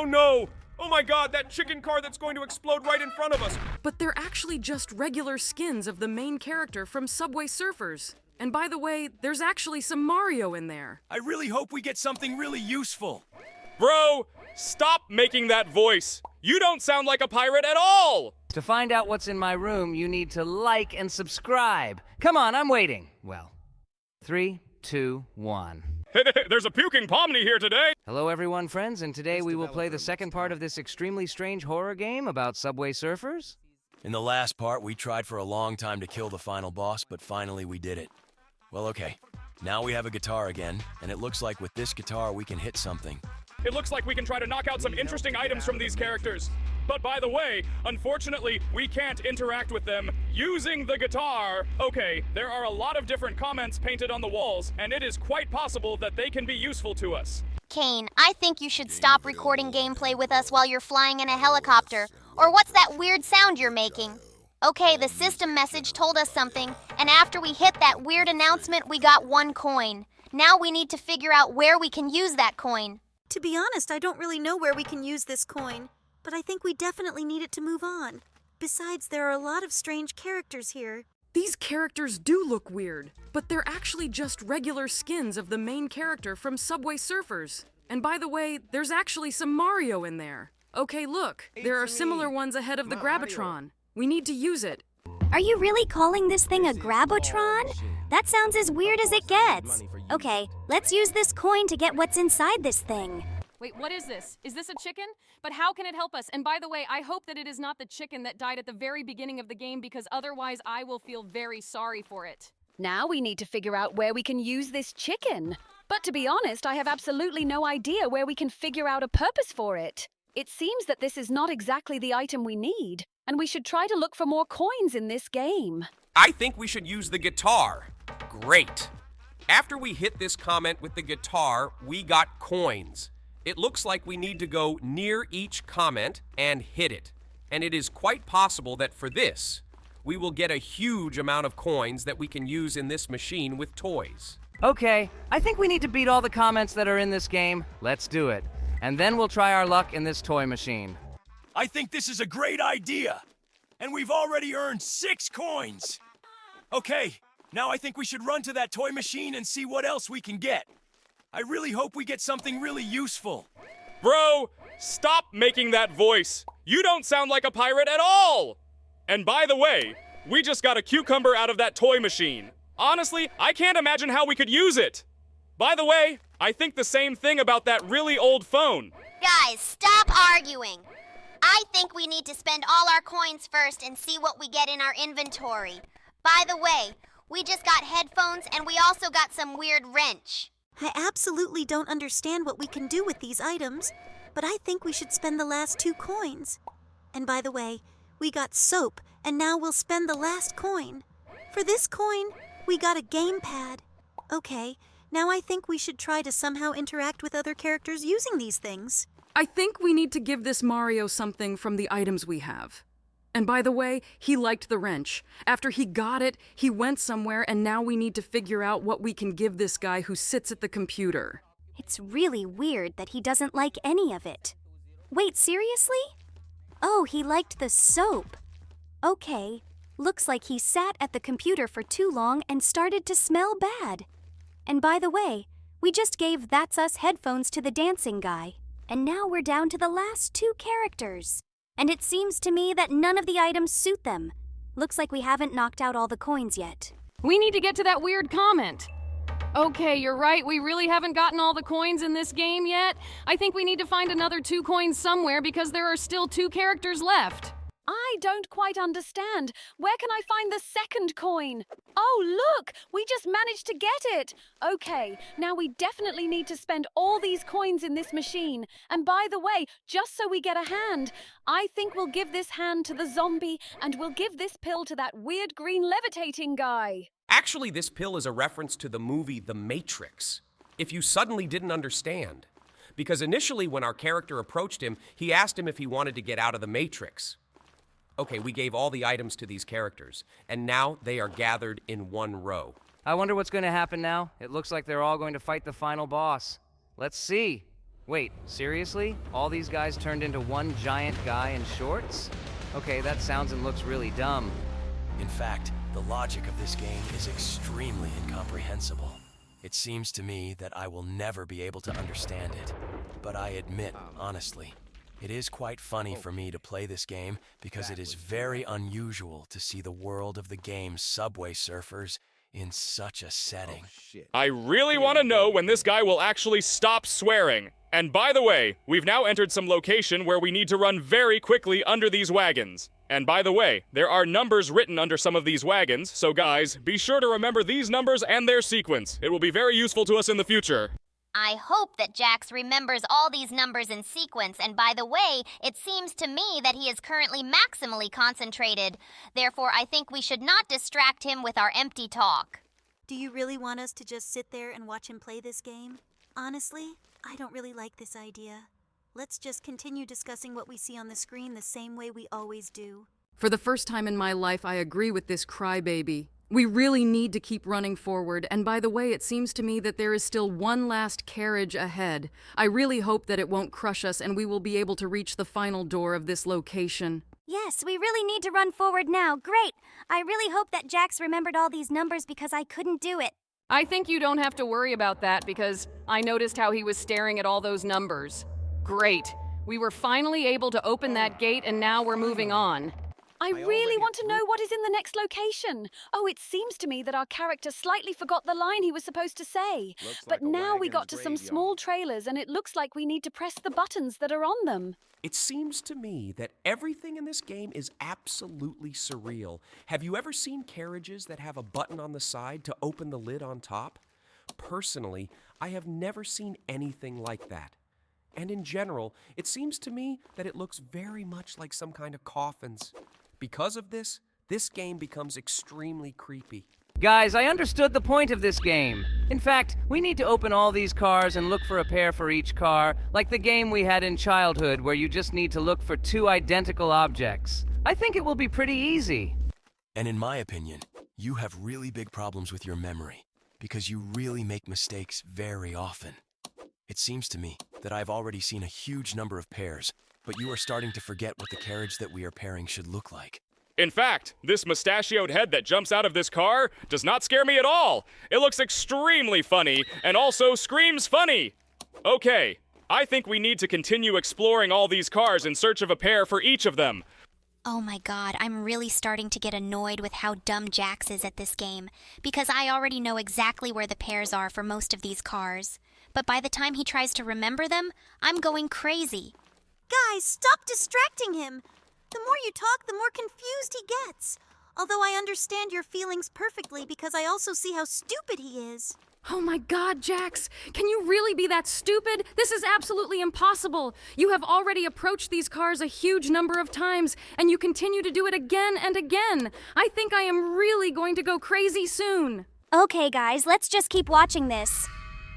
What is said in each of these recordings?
Oh no! Oh my god, that chicken car that's going to explode right in front of us! But they're actually just regular skins of the main character from Subway Surfers. And by the way, there's actually some Mario in there. I really hope we get something really useful. Bro, stop making that voice! You don't sound like a pirate at all! To find out what's in my room, you need to like and subscribe. Come on, I'm waiting. Well, 3, 2, 1. There's a puking Pomni here today! Hello everyone, friends, and today we will play the second part of this extremely strange horror game about Subway Surfers. In the last part, we tried for a long time to kill the final boss, but finally we did it. Well, okay. Now we have a guitar again, and it looks like with this guitar we can hit something. It looks like we can try to knock out some interesting items from these characters. But by the way, unfortunately, we can't interact with them using the guitar. Okay, there are a lot of different comments painted on the walls, and it is quite possible that they can be useful to us. Kane, I think you should stop recording gameplay with us while you're flying in a helicopter. Or what's that weird sound you're making? Okay, the system message told us something, and after we hit that weird announcement, we got 1 coin. Now we need to figure out where we can use that coin. To be honest, I don't really know where we can use this coin, but I think we definitely need it to move on. Besides, there are a lot of strange characters here. These characters do look weird, but they're actually just regular skins of the main character from Subway Surfers. And by the way, there's actually some Mario in there. Okay, look, there are similar ones ahead of the Grabotron. We need to use it. Are you really calling this thing a Grabotron? That sounds as weird as it gets. Okay, let's use this coin to get what's inside this thing. Wait, what is this? Is this a chicken? But how can it help us? And by the way, I hope that it is not the chicken that died at the very beginning of the game, because otherwise I will feel very sorry for it. Now we need to figure out where we can use this chicken. But to be honest, I have absolutely no idea where we can figure out a purpose for it. It seems that this is not exactly the item we need, and we should try to look for more coins in this game. I think we should use the guitar. Great. After we hit this comment with the guitar, we got coins. It looks like we need to go near each comment and hit it. And it is quite possible that for this, we will get a huge amount of coins that we can use in this machine with toys. Okay, I think we need to beat all the comments that are in this game. Let's do it. And then we'll try our luck in this toy machine. I think this is a great idea. And we've already earned 6 coins. Okay, now I think we should run to that toy machine and see what else we can get. I really hope we get something really useful. Bro, stop making that voice! You don't sound like a pirate at all! And by the way, we just got a cucumber out of that toy machine. Honestly, I can't imagine how we could use it. By the way, I think the same thing about that really old phone. Guys, stop arguing. I think we need to spend all our coins first and see what we get in our inventory. By the way, we just got headphones and we also got some weird wrench. I absolutely don't understand what we can do with these items, but I think we should spend the last 2 coins. And by the way, we got soap, and now we'll spend the last coin. For this coin, we got a gamepad. Okay, now I think we should try to somehow interact with other characters using these things. I think we need to give this Mario something from the items we have. And by the way, he liked the wrench. After he got it, he went somewhere, and now we need to figure out what we can give this guy who sits at the computer. It's really weird that he doesn't like any of it. Wait, seriously? Oh, he liked the soap. Okay, looks like he sat at the computer for too long and started to smell bad. And by the way, we just gave That's Us headphones to the dancing guy. And now we're down to the last 2 characters. And it seems to me that none of the items suit them. Looks like we haven't knocked out all the coins yet. We need to get to that weird comment. Okay, you're right, we really haven't gotten all the coins in this game yet. I think we need to find another 2 coins somewhere because there are still 2 characters left. I don't quite understand. Where can I find the second coin? Oh, look! We just managed to get it! Okay, now we definitely need to spend all these coins in this machine. And by the way, just so we get a hand, I think we'll give this hand to the zombie and we'll give this pill to that weird green levitating guy. Actually, this pill is a reference to the movie The Matrix, if you suddenly didn't understand. Because initially when our character approached him, he asked him if he wanted to get out of the Matrix. Okay, we gave all the items to these characters, and now they are gathered in one row. I wonder what's going to happen now. It looks like they're all going to fight the final boss. Let's see. Wait, seriously? All these guys turned into one giant guy in shorts? Okay, that sounds and looks really dumb. In fact, the logic of this game is extremely incomprehensible. It seems to me that I will never be able to understand it. But I admit, honestly, it is quite funny for me to play this game because it is very unusual to see the world of the game Subway Surfers in such a setting. I really want to know when this guy will actually stop swearing. And by the way, we've now entered some location where we need to run very quickly under these wagons. And by the way, there are numbers written under some of these wagons, so guys, be sure to remember these numbers and their sequence. It will be very useful to us in the future. I hope that Jax remembers all these numbers in sequence, and by the way, it seems to me that he is currently maximally concentrated. Therefore, I think we should not distract him with our empty talk. Do you really want us to just sit there and watch him play this game? Honestly, I don't really like this idea. Let's just continue discussing what we see on the screen the same way we always do. For the first time in my life, I agree with this crybaby. We really need to keep running forward, and by the way, it seems to me that there is still one last carriage ahead. I really hope that it won't crush us and we will be able to reach the final door of this location. Yes, we really need to run forward now. Great! I really hope that Jax remembered all these numbers because I couldn't do it. I think you don't have to worry about that because I noticed how he was staring at all those numbers. Great. We were finally able to open that gate and now we're moving on. I really want to know what is in the next location. Oh, it seems to me that our character slightly forgot the line he was supposed to say. But now we got to some small trailers and it looks like we need to press the buttons that are on them. It seems to me that everything in this game is absolutely surreal. Have you ever seen carriages that have a button on the side to open the lid on top? Personally, I have never seen anything like that. And in general, it seems to me that it looks very much like some kind of coffins. Because of this game becomes extremely creepy. Guys, I understood the point of this game. In fact, we need to open all these cars and look for a pair for each car, like the game we had in childhood where you just need to look for two identical objects. I think it will be pretty easy. And in my opinion, you have really big problems with your memory because you really make mistakes very often. It seems to me that I've already seen a huge number of pairs, but you are starting to forget what the carriage that we are pairing should look like. In fact, this mustachioed head that jumps out of this car does not scare me at all. It looks extremely funny and also screams funny. Okay, I think we need to continue exploring all these cars in search of a pair for each of them. Oh my god, I'm really starting to get annoyed with how dumb Jax is at this game, because I already know exactly where the pairs are for most of these cars. But by the time he tries to remember them, I'm going crazy. Guys, stop distracting him! The more you talk, the more confused he gets. Although I understand your feelings perfectly because I also see how stupid he is. Oh my god, Jax! Can you really be that stupid? This is absolutely impossible! You have already approached these cars a huge number of times, and you continue to do it again and again! I think I am really going to go crazy soon! Okay, guys, let's just keep watching this.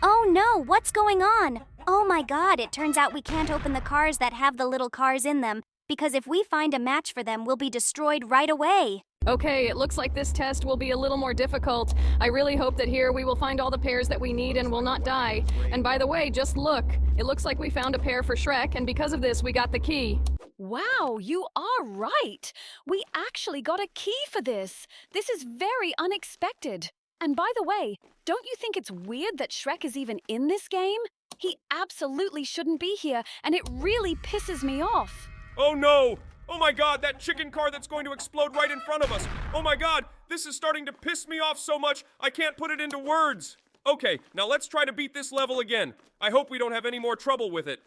Oh no, what's going on? Oh my god, it turns out we can't open the cars that have the little cars in them, because if we find a match for them, we'll be destroyed right away. Okay, it looks like this test will be a little more difficult. I really hope that here we will find all the pairs that we need and will not die. And by the way, just look. It looks like we found a pair for Shrek, and because of this, we got the key. Wow, you are right. We actually got a key for this. This is very unexpected. And by the way, don't you think it's weird that Shrek is even in this game? He absolutely shouldn't be here, and it really pisses me off. Oh no! Oh my god, that chicken car that's going to explode right in front of us! Oh my god, this is starting to piss me off so much, I can't put it into words! Okay, now let's try to beat this level again. I hope we don't have any more trouble with it.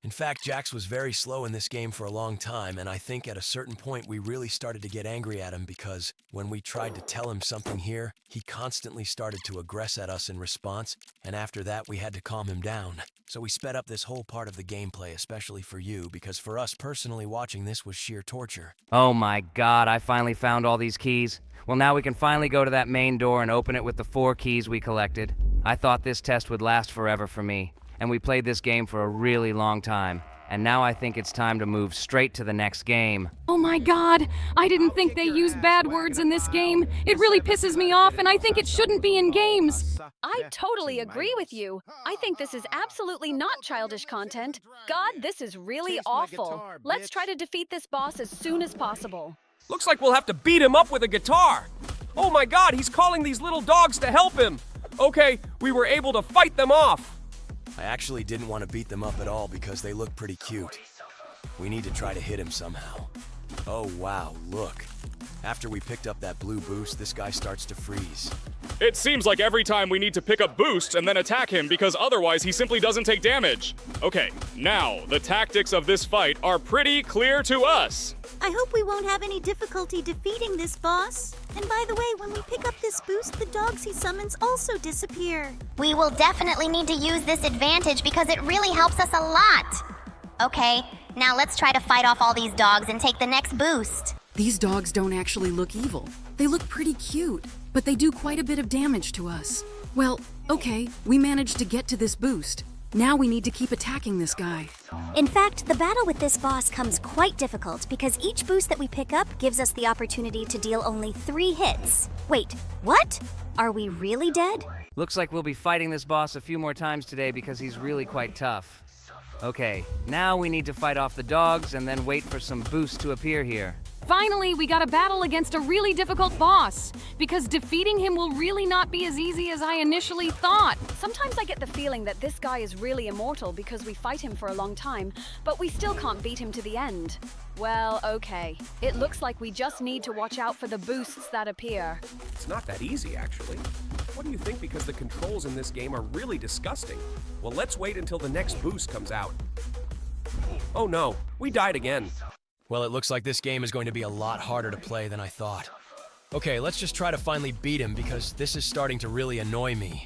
In fact, Jax was very slow in this game for a long time, and I think at a certain point we really started to get angry at him because when we tried to tell him something here, he constantly started to aggress at us in response, and after that we had to calm him down. So we sped up this whole part of the gameplay, especially for you, because for us personally, watching this was sheer torture. Oh my god, I finally found all these keys. Well, now we can finally go to that main door and open it with the 4 keys we collected. I thought this test would last forever for me, and we played this game for a really long time. And now I think it's time to move straight to the next game. Oh my god, I didn't think they used bad words in this game. It really pisses me off, and I think it shouldn't be in games. I totally agree with you. I think this is absolutely not childish content. God, this is really awful. Let's try to defeat this boss as soon as possible. Looks like we'll have to beat him up with a guitar. Oh my god, he's calling these little dogs to help him. Okay, we were able to fight them off. I actually didn't want to beat them up at all because they look pretty cute. We need to try to hit him somehow. Oh wow, look. After we picked up that blue boost, this guy starts to freeze. It seems like every time we need to pick up boosts and then attack him because otherwise he simply doesn't take damage. Okay, now the tactics of this fight are pretty clear to us. I hope we won't have any difficulty defeating this boss. And by the way, when we pick up this boost, the dogs he summons also disappear. We will definitely need to use this advantage because it really helps us a lot. Okay, now let's try to fight off all these dogs and take the next boost. These dogs don't actually look evil. They look pretty cute, but they do quite a bit of damage to us. Well, okay, we managed to get to this boost. Now we need to keep attacking this guy. In fact, the battle with this boss comes quite difficult because each boost that we pick up gives us the opportunity to deal only 3 hits. Wait, what? Are we really dead? Looks like we'll be fighting this boss a few more times today because he's really quite tough. Okay, now we need to fight off the dogs and then wait for some boosts to appear here. Finally, we got a battle against a really difficult boss, because defeating him will really not be as easy as I initially thought. Sometimes I get the feeling that this guy is really immortal because we fight him for a long time, but we still can't beat him to the end. Well, okay. It looks like we just need to watch out for the boosts that appear. It's not that easy, actually. What do you think? Because the controls in this game are really disgusting. Well, let's wait until the next boost comes out. Oh no, we died again. Well, it looks like this game is going to be a lot harder to play than I thought. Okay, let's just try to finally beat him because this is starting to really annoy me.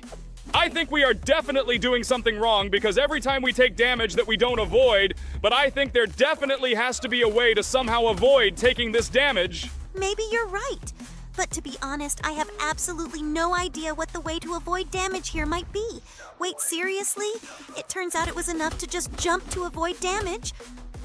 I think we are definitely doing something wrong because every time we take damage that we don't avoid, but I think there definitely has to be a way to somehow avoid taking this damage. Maybe you're right. But to be honest, I have absolutely no idea what the way to avoid damage here might be. Wait, seriously? It turns out it was enough to just jump to avoid damage.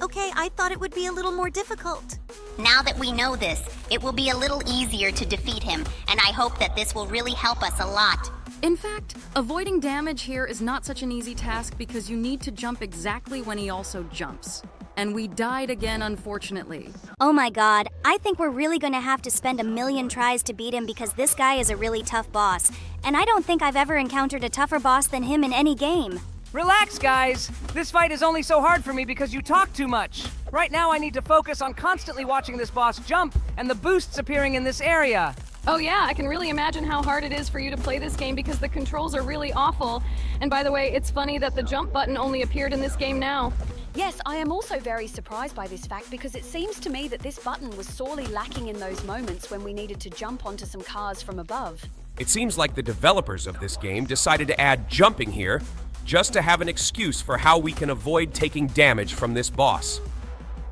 Okay, I thought it would be a little more difficult. Now that we know this, it will be a little easier to defeat him, and I hope that this will really help us a lot. In fact, avoiding damage here is not such an easy task because you need to jump exactly when he also jumps. And we died again, unfortunately. Oh my god, I think we're really gonna have to spend 1,000,000 tries to beat him because this guy is a really tough boss. And I don't think I've ever encountered a tougher boss than him in any game. Relax, guys! This fight is only so hard for me because you talk too much. Right now I need to focus on constantly watching this boss jump and the boosts appearing in this area. Oh yeah, I can really imagine how hard it is for you to play this game because the controls are really awful. And by the way, it's funny that the jump button only appeared in this game now. Yes, I am also very surprised by this fact because it seems to me that this button was sorely lacking in those moments when we needed to jump onto some cars from above. It seems like the developers of this game decided to add jumping here just to have an excuse for how we can avoid taking damage from this boss.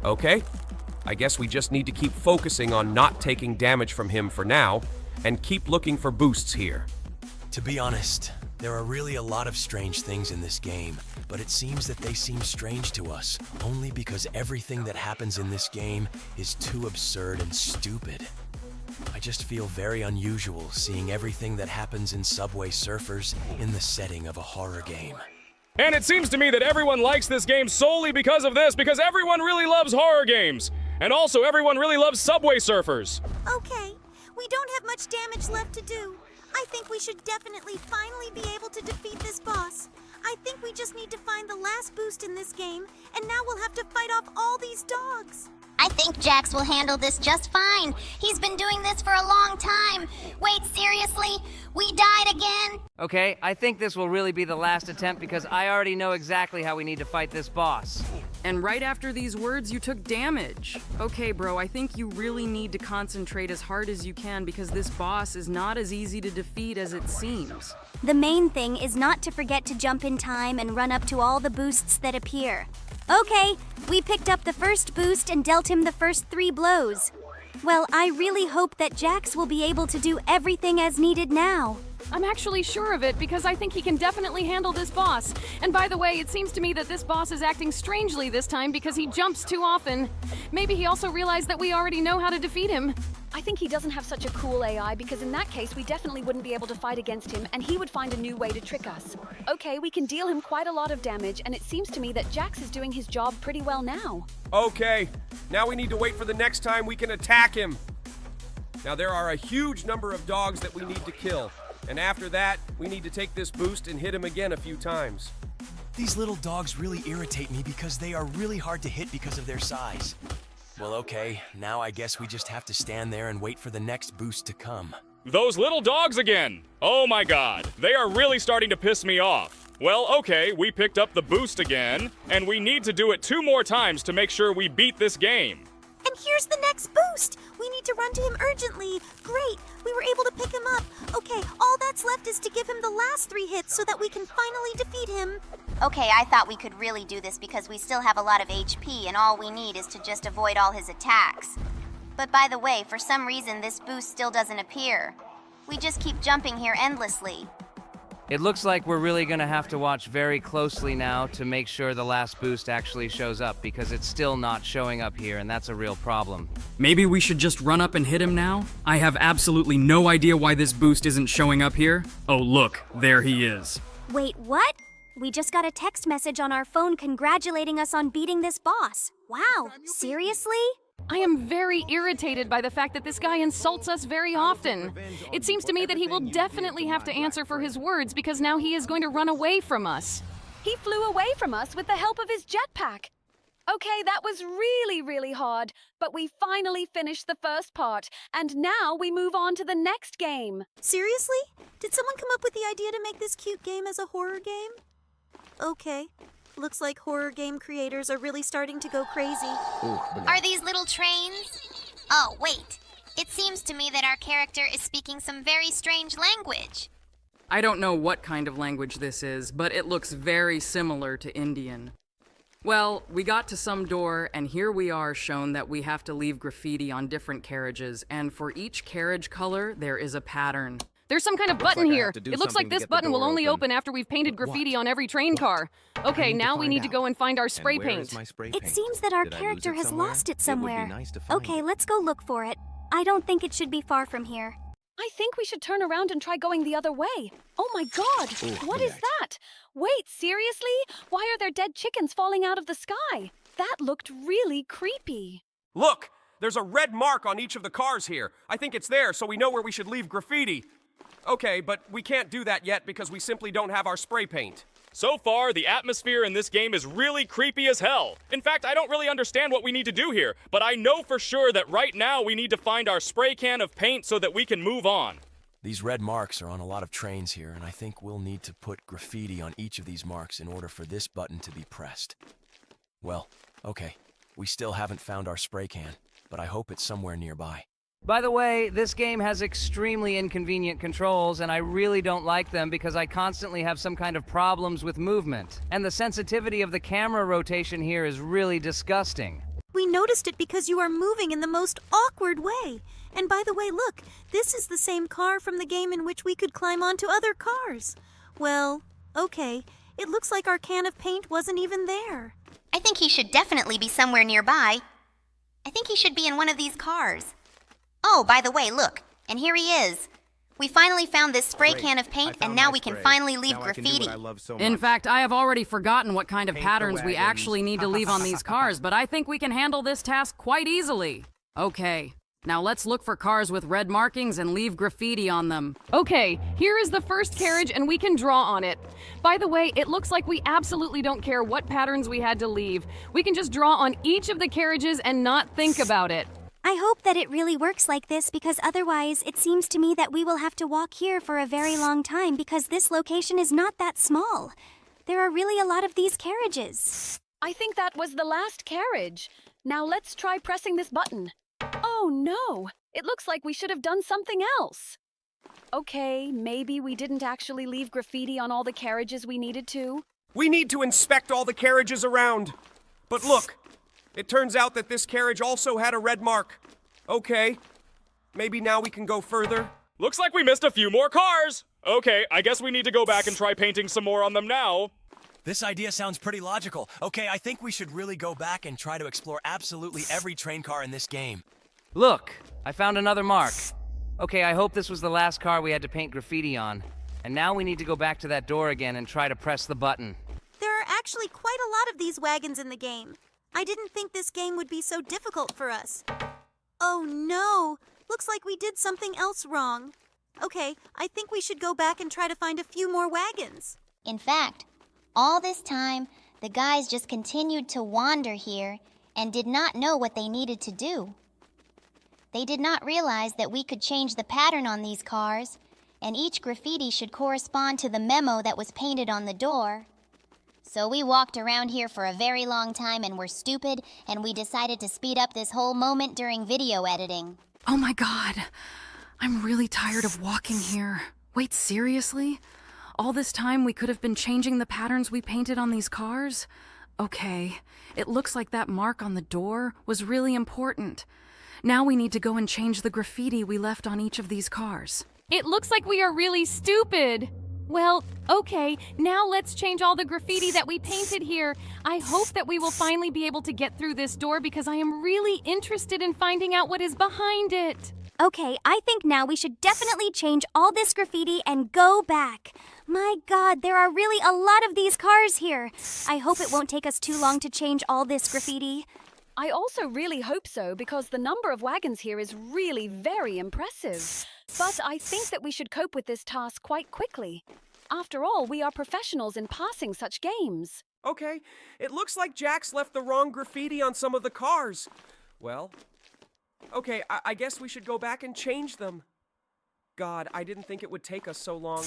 Okay, I guess we just need to keep focusing on not taking damage from him for now, and keep looking for boosts here. To be honest, there are really a lot of strange things in this game, but it seems that they seem strange to us only because everything that happens in this game is too absurd and stupid. I just feel very unusual seeing everything that happens in Subway Surfers in the setting of a horror game. And it seems to me that everyone likes this game solely because of this, because everyone really loves horror games. And also everyone really loves Subway Surfers. Okay, we don't have much damage left to do. I think we should definitely finally be able to defeat this boss. I think we just need to find the last boost in this game, and now we'll have to fight off all these dogs. I think Jax will handle this just fine. He's been doing this for a long time. Wait, seriously? We died again? Okay, I think this will really be the last attempt because I already know exactly how we need to fight this boss. And right after these words, you took damage. Okay, bro, I think you really need to concentrate as hard as you can because this boss is not as easy to defeat as it seems. The main thing is not to forget to jump in time and run up to all the boosts that appear. Okay, we picked up the first boost and dealt him the first 3 blows. Well, I really hope that Jax will be able to do everything as needed now. I'm actually sure of it because I think he can definitely handle this boss. And by the way, it seems to me that this boss is acting strangely this time because he jumps too often. Maybe he also realized that we already know how to defeat him. I think he doesn't have such a cool AI because in that case we definitely wouldn't be able to fight against him and he would find a new way to trick us. Okay, we can deal him quite a lot of damage and it seems to me that Jax is doing his job pretty well now. Okay, now we need to wait for the next time we can attack him. Now there are a huge number of dogs that we need to kill. And after that, we need to take this boost and hit him again a few times. These little dogs really irritate me because they are really hard to hit because of their size. Well, okay, now I guess we just have to stand there and wait for the next boost to come. Those little dogs again! Oh my god, they are really starting to piss me off. Well, okay, we picked up the boost again, and we need to do it 2 more times to make sure we beat this game. And here's the next boost! We need to run to him urgently. Great, we were able to pick him up. Okay, all that's left is to give him the last 3 hits so that we can finally defeat him. Okay, I thought we could really do this because we still have a lot of HP and all we need is to just avoid all his attacks. But by the way, for some reason this boost still doesn't appear. We just keep jumping here endlessly. It looks like we're really gonna have to watch very closely now to make sure the last boost actually shows up because it's still not showing up here and that's a real problem. Maybe we should just run up and hit him now? I have absolutely no idea why this boost isn't showing up here. Oh look, there he is. Wait, what? We just got a text message on our phone congratulating us on beating this boss. Wow, seriously? I am very irritated by the fact that this guy insults us very often. It seems to me that he will definitely have to answer for his words because now he is going to run away from us. He flew away from us with the help of his jetpack. Okay, that was really hard, but we finally finished the first part, and now we move on to the next game. Seriously? Did someone come up with the idea to make this cute game as a horror game? Okay. Looks like horror game creators are really starting to go crazy. Are these little trains? Oh, wait. It seems to me that our character is speaking some very strange language. I don't know what kind of language this is, but it looks very similar to Indian. Well, we got to some door, and here we are shown that we have to leave graffiti on different carriages, and for each carriage color, there is a pattern. There's some kind of button here. It looks like this button will only open after we've painted graffiti on every train car. Okay, now we need to go and find our spray paint. It seems that our character has lost it somewhere. Okay, let's go look for it. I don't think it should be far from here. I think we should turn around and try going the other way. Oh my god, what is that? Wait, seriously? Why are there dead chickens falling out of the sky? That looked really creepy. Look, there's a red mark on each of the cars here. I think it's there, so we know where we should leave graffiti. Okay, but we can't do that yet because we simply don't have our spray paint. So far, the atmosphere in this game is really creepy as hell. In fact, I don't really understand what we need to do here, but I know for sure that right now we need to find our spray can of paint so that we can move on. These red marks are on a lot of trains here, and I think we'll need to put graffiti on each of these marks in order for this button to be pressed. Well, okay, we still haven't found our spray can, but I hope it's somewhere nearby. By the way, this game has extremely inconvenient controls, and I really don't like them because I constantly have some kind of problems with movement. And the sensitivity of the camera rotation here is really disgusting. We noticed it because you are moving in the most awkward way. And by the way, look, this is the same car from the game in which we could climb onto other cars. Well, okay, it looks like our can of paint wasn't even there. I think he should definitely be somewhere nearby. I think he should be in one of these cars. Oh, by the way, look, and here he is. We finally found this spray can of paint, and now we can finally leave graffiti. In fact, I have already forgotten what kind of patterns we actually need to leave on these cars, but I think we can handle this task quite easily. Okay, now let's look for cars with red markings and leave graffiti on them. Okay, here is the first carriage and we can draw on it. By the way, it looks like we absolutely don't care what patterns we had to leave. We can just draw on each of the carriages and not think about it. I hope that it really works like this because otherwise it seems to me that we will have to walk here for a very long time because this location is not that small. There are really a lot of these carriages. I think that was the last carriage. Now let's try pressing this button. Oh no! It looks like we should have done something else. Okay, maybe we didn't actually leave graffiti on all the carriages we needed to. We need to inspect all the carriages around. But look, it turns out that this carriage also had a red mark. Okay, maybe now we can go further. Looks like we missed a few more cars. Okay, I guess we need to go back and try painting some more on them now. This idea sounds pretty logical. Okay, I think we should really go back and try to explore absolutely every train car in this game. Look, I found another mark. Okay, I hope this was the last car we had to paint graffiti on. And now we need to go back to that door again and try to press the button. There are actually quite a lot of these wagons in the game. I didn't think this game would be so difficult for us. Oh no! Looks like we did something else wrong. Okay, I think we should go back and try to find a few more wagons. In fact, all this time, the guys just continued to wander here and did not know what they needed to do. They did not realize that we could change the pattern on these cars, and each graffiti should correspond to the memo that was painted on the door. So we walked around here for a very long time and were stupid, and we decided to speed up this whole moment during video editing. Oh my god. I'm really tired of walking here. Wait, seriously? All this time we could have been changing the patterns we painted on these cars? Okay, it looks like that mark on the door was really important. Now we need to go and change the graffiti we left on each of these cars. It looks like we are really stupid. Well, okay, now let's change all the graffiti that we painted here. I hope that we will finally be able to get through this door because I am really interested in finding out what is behind it. Okay, I think now we should definitely change all this graffiti and go back. My god, there are really a lot of these cars here. I hope it won't take us too long to change all this graffiti. I also really hope so, because the number of wagons here is really very impressive. But I think that we should cope with this task quite quickly. After all, we are professionals in passing such games. Okay, it looks like Jax left the wrong graffiti on some of the cars. Well, okay, I guess we should go back and change them. God, I didn't think it would take us so long.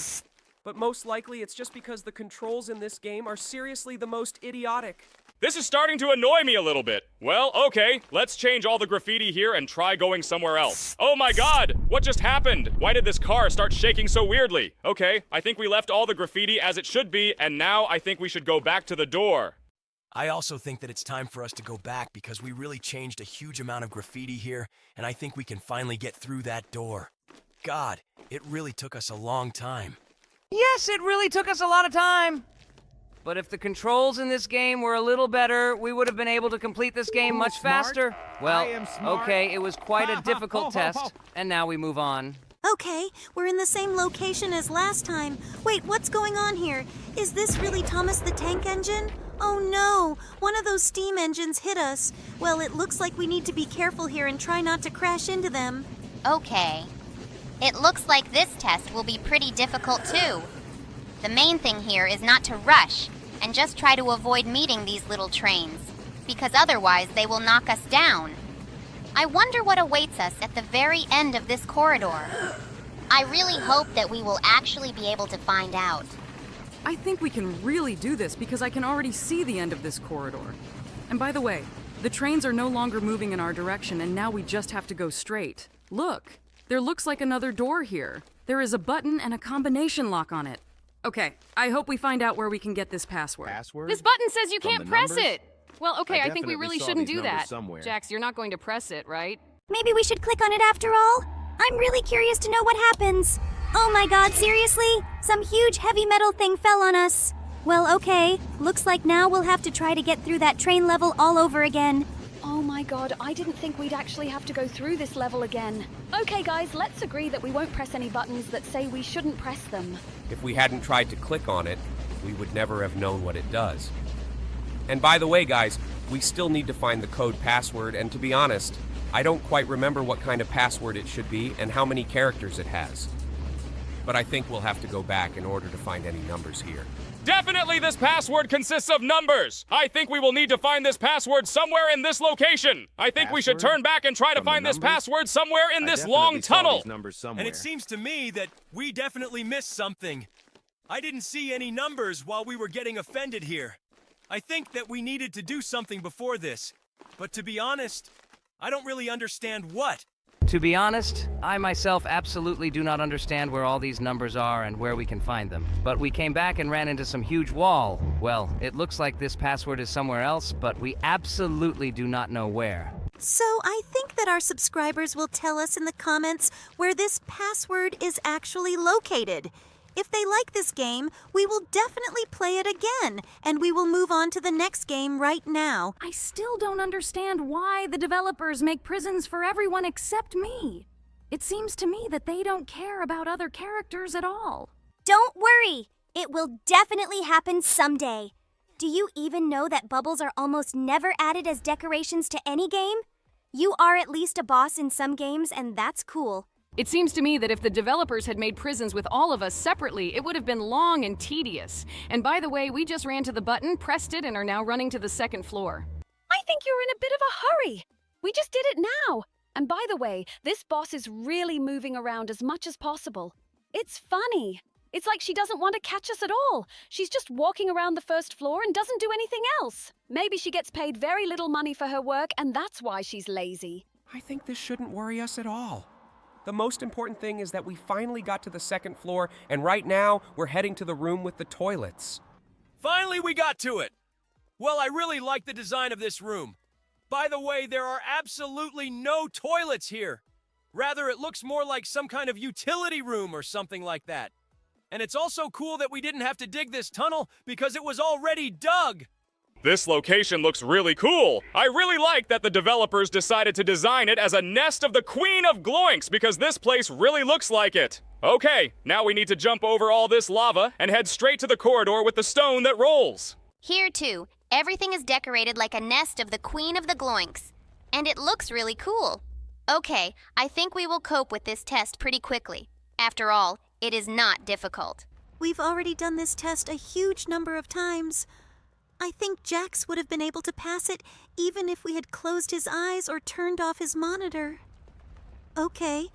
But most likely it's just because the controls in this game are seriously the most idiotic. This is starting to annoy me a little bit. Well, okay, let's change all the graffiti here and try going somewhere else. Oh my god, what just happened? Why did this car start shaking so weirdly? Okay, I think we left all the graffiti as it should be, and now I think we should go back to the door. I also think that it's time for us to go back because we really changed a huge amount of graffiti here, and I think we can finally get through that door. God, it really took us a long time. Yes, it really took us a lot of time. But if the controls in this game were a little better, we would have been able to complete this game much faster. Well, okay, it was quite a difficult test, and now we move on. Okay, we're in the same location as last time. Wait, what's going on here? Is this really Thomas the Tank Engine? Oh no, one of those steam engines hit us. Well, it looks like we need to be careful here and try not to crash into them. Okay. It looks like this test will be pretty difficult too. The main thing here is not to rush and just try to avoid meeting these little trains, because otherwise they will knock us down. I wonder what awaits us at the very end of this corridor. I really hope that we will actually be able to find out. I think we can really do this because I can already see the end of this corridor. And by the way, the trains are no longer moving in our direction, and now we just have to go straight. Look, there looks like another door here. There is a button and a combination lock on it. Okay, I hope we find out where we can get this password. This button says you can't press it. Well, okay, I think we really shouldn't do that. Jax, you're not going to press it, right? Maybe we should click on it after all? I'm really curious to know what happens. Oh my god, seriously? Some huge heavy metal thing fell on us. Well, okay. Looks like now we'll have to try to get through that train level all over again. Oh my god, I didn't think we'd actually have to go through this level again. Okay guys, let's agree that we won't press any buttons that say we shouldn't press them. If we hadn't tried to click on it, we would never have known what it does. And by the way, guys, we still need to find the code password, and to be honest, I don't quite remember what kind of password it should be and how many characters it has. But I think we'll have to go back in order to find any numbers here. Definitely this password consists of numbers. I think we will need to find this password somewhere in this location. I think we should turn back and try to find this password somewhere in this long tunnel. And it seems to me that we definitely missed something. I didn't see any numbers while we were getting offended here. I think that we needed to do something before this. But to be honest, I don't really understand what. To be honest, I myself absolutely do not understand where all these numbers are and where we can find them. But we came back and ran into some huge wall. Well, it looks like this password is somewhere else, but we absolutely do not know where. So I think that our subscribers will tell us in the comments where this password is actually located. If they like this game, we will definitely play it again, and we will move on to the next game right now. I still don't understand why the developers make prisons for everyone except me. It seems to me that they don't care about other characters at all. Don't worry, it will definitely happen someday. Do you even know that bubbles are almost never added as decorations to any game? You are at least a boss in some games, and that's cool. It seems to me that if the developers had made prisons with all of us separately, it would have been long and tedious. And by the way, we just ran to the button, pressed it, and are now running to the second floor. I think you're in a bit of a hurry. We just did it now. And by the way, this boss is really moving around as much as possible. It's funny. It's like she doesn't want to catch us at all. She's just walking around the first floor and doesn't do anything else. Maybe she gets paid very little money for her work, and that's why she's lazy. I think this shouldn't worry us at all. The most important thing is that we finally got to the second floor, and right now we're heading to the room with the toilets. Finally, we got to it! Well, I really like the design of this room. By the way, there are absolutely no toilets here. Rather, it looks more like some kind of utility room or something like that. And it's also cool that we didn't have to dig this tunnel because it was already dug. This location looks really cool. I really like that the developers decided to design it as a nest of the Queen of Gloinks because this place really looks like it. Okay, now we need to jump over all this lava and head straight to the corridor with the stone that rolls. Here, too, everything is decorated like a nest of the Queen of the Gloinks. And it looks really cool. Okay, I think we will cope with this test pretty quickly. After all, it is not difficult. We've already done this test a huge number of times. I think Jax would have been able to pass it even if we had closed his eyes or turned off his monitor. Okay,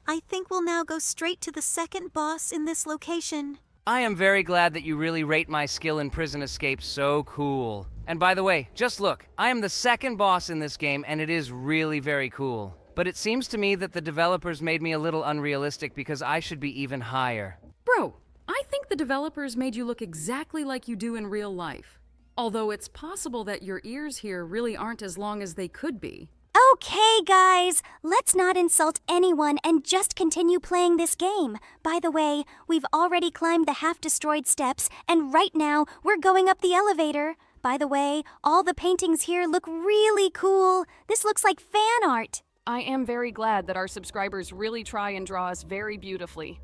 I think we'll now go straight to the second boss in this location. I am very glad that you really rate my skill in prison escape so cool. And by the way, just look, I am the second boss in this game, and it is really very cool. But it seems to me that the developers made me a little unrealistic because I should be even higher. Bro, I think the developers made you look exactly like you do in real life. Although it's possible that your ears here really aren't as long as they could be. Okay, guys, let's not insult anyone and just continue playing this game. By the way, we've already climbed the half-destroyed steps, and right now we're going up the elevator. By the way, all the paintings here look really cool. This looks like fan art. I am very glad that our subscribers really try and draw us very beautifully.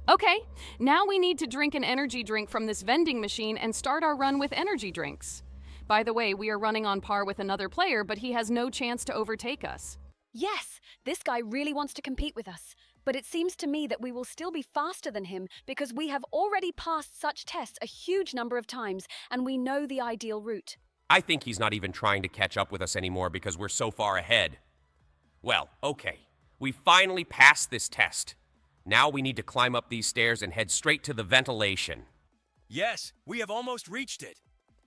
Okay, now we need to drink an energy drink from this vending machine and start our run with energy drinks. By the way, we are running on par with another player, but he has no chance to overtake us. Yes, this guy really wants to compete with us. But it seems to me that we will still be faster than him because we have already passed such tests a huge number of times and we know the ideal route. I think he's not even trying to catch up with us anymore because we're so far ahead. Well, okay. We finally passed this test. Now we need to climb up these stairs and head straight to the ventilation. Yes, we have almost reached it.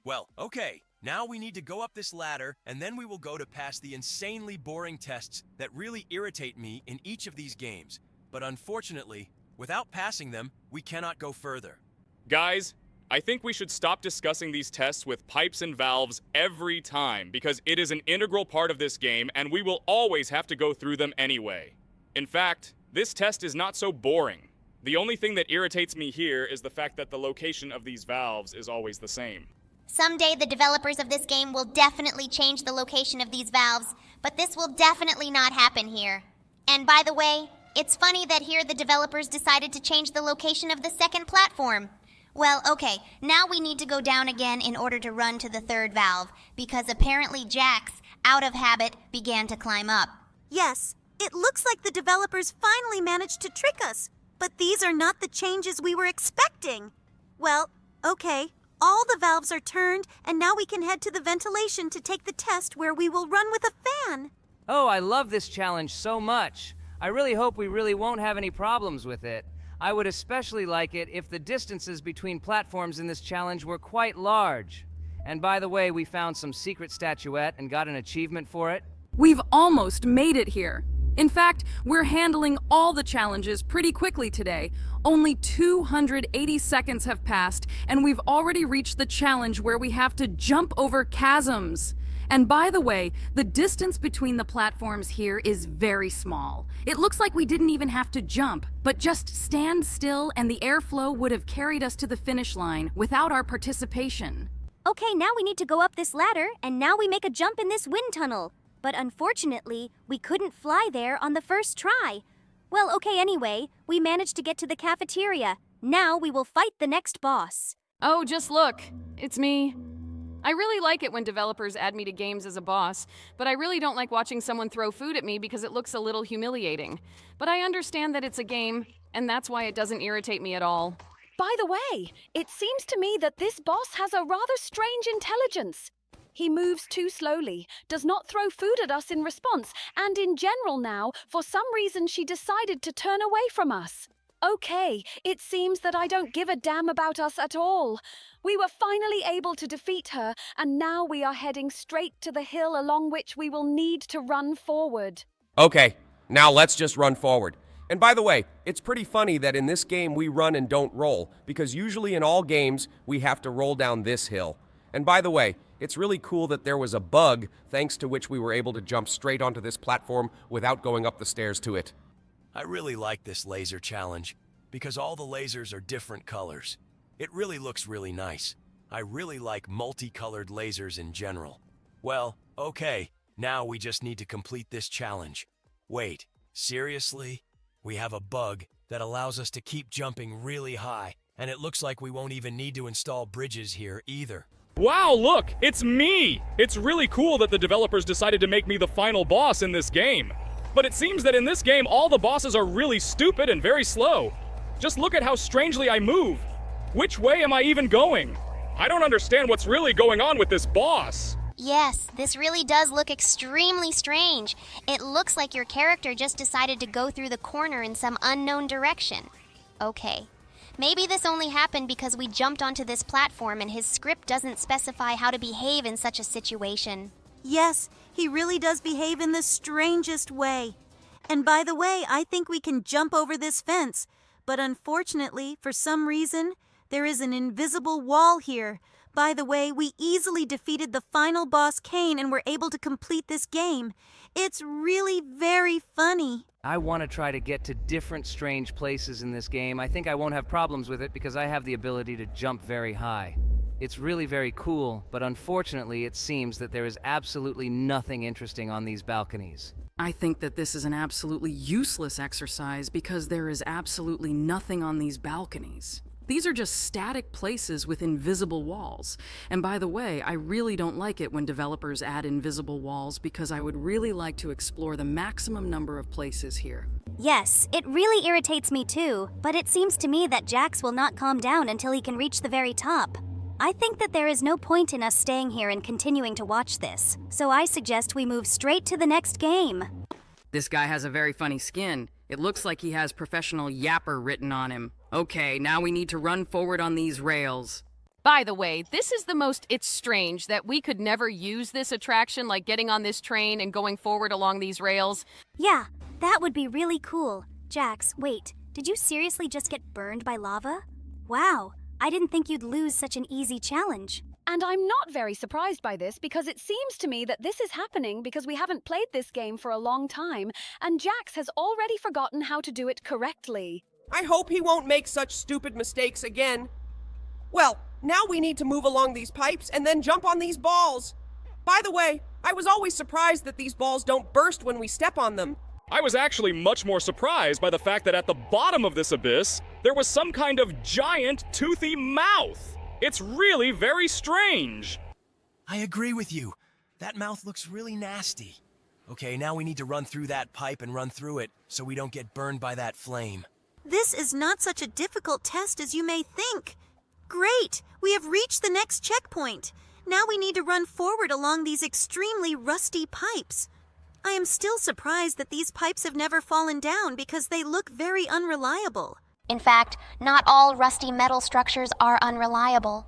Well, okay. Now we need to go up this ladder, and then we will go to pass the insanely boring tests that really irritate me in each of these games. But unfortunately, without passing them, we cannot go further. Guys, I think we should stop discussing these tests with pipes and valves every time because it is an integral part of this game and we will always have to go through them anyway. In fact, this test is not so boring. The only thing that irritates me here is the fact that the location of these valves is always the same. Someday the developers of this game will definitely change the location of these valves, but this will definitely not happen here. And by the way, it's funny that here the developers decided to change the location of the second platform. Well, okay, now we need to go down again in order to run to the third valve, because apparently Jax, out of habit, began to climb up. Yes, it looks like the developers finally managed to trick us, but these are not the changes we were expecting. Well, okay, all the valves are turned, and now we can head to the ventilation to take the test where we will run with a fan. Oh, I love this challenge so much. I really hope we really won't have any problems with it. I would especially like it if the distances between platforms in this challenge were quite large. And by the way, we found some secret statuette and got an achievement for it. We've almost made it here. In fact, we're handling all the challenges pretty quickly today. Only 280 seconds have passed, and we've already reached the challenge where we have to jump over chasms. And by the way, the distance between the platforms here is very small. It looks like we didn't even have to jump, but just stand still and the airflow would have carried us to the finish line without our participation. Okay, now we need to go up this ladder, and now we make a jump in this wind tunnel. But unfortunately, we couldn't fly there on the first try. Well, okay, anyway, we managed to get to the cafeteria. Now we will fight the next boss. Oh, just look. It's me. I really like it when developers add me to games as a boss, but I really don't like watching someone throw food at me because it looks a little humiliating. But I understand that it's a game, and that's why it doesn't irritate me at all. By the way, it seems to me that this boss has a rather strange intelligence. He moves too slowly, does not throw food at us in response, and in general now, for some reason she decided to turn away from us. Okay, it seems that I don't give a damn about us at all. We were finally able to defeat her, and now we are heading straight to the hill along which we will need to run forward. Okay, now let's just run forward. And by the way, it's pretty funny that in this game we run and don't roll, because usually in all games we have to roll down this hill. And by the way, it's really cool that there was a bug thanks to which we were able to jump straight onto this platform without going up the stairs to it. I really like this laser challenge because all the lasers are different colors. It really looks really nice. I really like multicolored lasers in general. Well, okay, now we just need to complete this challenge. Wait, seriously? We have a bug that allows us to keep jumping really high, and it looks like we won't even need to install bridges here either. Wow, look, it's me! It's really cool that the developers decided to make me the final boss in this game. But it seems that in this game, all the bosses are really stupid and very slow. Just look at how strangely I move. Which way am I even going? I don't understand what's really going on with this boss. Yes, this really does look extremely strange. It looks like your character just decided to go through the corner in some unknown direction. Okay. Maybe this only happened because we jumped onto this platform and his script doesn't specify how to behave in such a situation. Yes, he really does behave in the strangest way. And by the way, I think we can jump over this fence. But unfortunately, for some reason, there is an invisible wall here. By the way, we easily defeated the final boss, Kane, and were able to complete this game. It's really very funny. I want to try to get to different strange places in this game. I think I won't have problems with it because I have the ability to jump very high. It's really very cool, but unfortunately it seems that there is absolutely nothing interesting on these balconies. I think that this is an absolutely useless exercise because there is absolutely nothing on these balconies. These are just static places with invisible walls. And by the way, I really don't like it when developers add invisible walls because I would really like to explore the maximum number of places here. Yes, it really irritates me too, but it seems to me that Jax will not calm down until he can reach the very top. I think that there is no point in us staying here and continuing to watch this, so I suggest we move straight to the next game. This guy has a very funny skin. It looks like he has professional yapper written on him. Okay, now we need to run forward on these rails. By the way, this is the most it's strange that we could never use this attraction like getting on this train and going forward along these rails. Yeah, that would be really cool. Jax, wait, did you seriously just get burned by lava? Wow, I didn't think you'd lose such an easy challenge. And I'm not very surprised by this because it seems to me that this is happening because we haven't played this game for a long time and Jax has already forgotten how to do it correctly. I hope he won't make such stupid mistakes again. Well, now we need to move along these pipes and then jump on these balls. By the way, I was always surprised that these balls don't burst when we step on them. I was actually much more surprised by the fact that at the bottom of this abyss, there was some kind of giant, toothy mouth. It's really very strange. I agree with you. That mouth looks really nasty. Okay, now we need to run through that pipe and run through it so we don't get burned by that flame. This is not such a difficult test as you may think. Great! We have reached the next checkpoint. Now we need to run forward along these extremely rusty pipes. I am still surprised that these pipes have never fallen down because they look very unreliable. In fact, not all rusty metal structures are unreliable.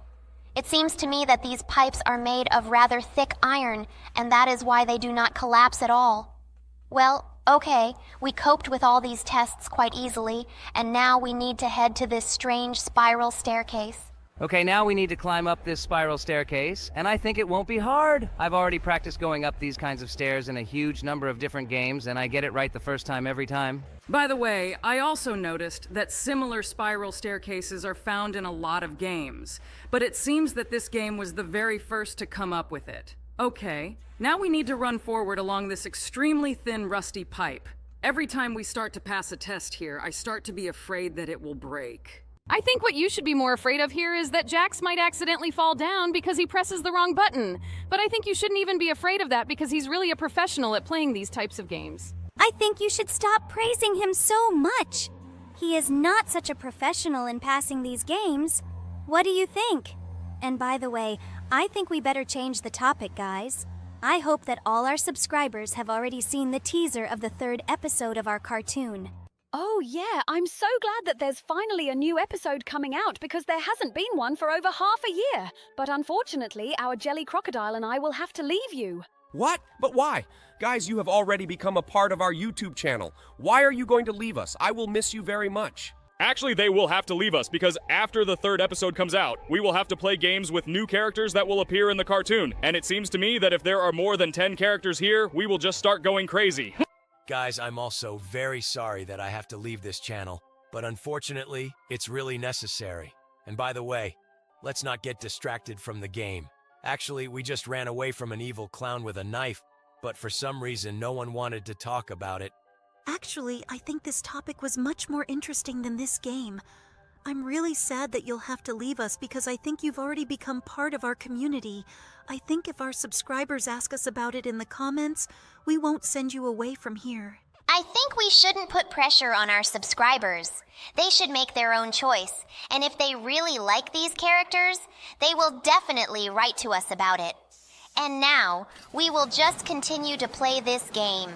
It seems to me that these pipes are made of rather thick iron, and that is why they do not collapse at all. Well, okay, we coped with all these tests quite easily, and now we need to head to this strange spiral staircase. Okay, now we need to climb up this spiral staircase, and I think it won't be hard. I've already practiced going up these kinds of stairs in a huge number of different games, and I get it right the first time every time. By the way, I also noticed that similar spiral staircases are found in a lot of games, but it seems that this game was the very first to come up with it. Okay, now we need to run forward along this extremely thin rusty pipe. Every time we start to pass a test here, I start to be afraid that it will break. I think what you should be more afraid of here is that Jax might accidentally fall down because he presses the wrong button. But I think you shouldn't even be afraid of that because he's really a professional at playing these types of games. I think you should stop praising him so much. He is not such a professional in passing these games. What do you think? And by the way, I think we better change the topic, guys. I hope that all our subscribers have already seen the teaser of the 3rd episode of our cartoon. Oh, yeah, I'm so glad that there's finally a new episode coming out because there hasn't been one for over half a year. But unfortunately, our jelly crocodile and I will have to leave you. What? But why? Guys, you have already become a part of our YouTube channel. Why are you going to leave us? I will miss you very much. Actually, they will have to leave us because after the 3rd episode comes out, we will have to play games with new characters that will appear in the cartoon. And it seems to me that if there are more than 10 characters here, we will just start going crazy. Guys, I'm also very sorry that I have to leave this channel, but unfortunately, it's really necessary. And by the way, let's not get distracted from the game. Actually, we just ran away from an evil clown with a knife, but for some reason, no one wanted to talk about it. Actually, I think this topic was much more interesting than this game. I'm really sad that you'll have to leave us because I think you've already become part of our community. I think if our subscribers ask us about it in the comments, we won't send you away from here. I think we shouldn't put pressure on our subscribers. They should make their own choice, and if they really like these characters, they will definitely write to us about it. And now, we will just continue to play this game.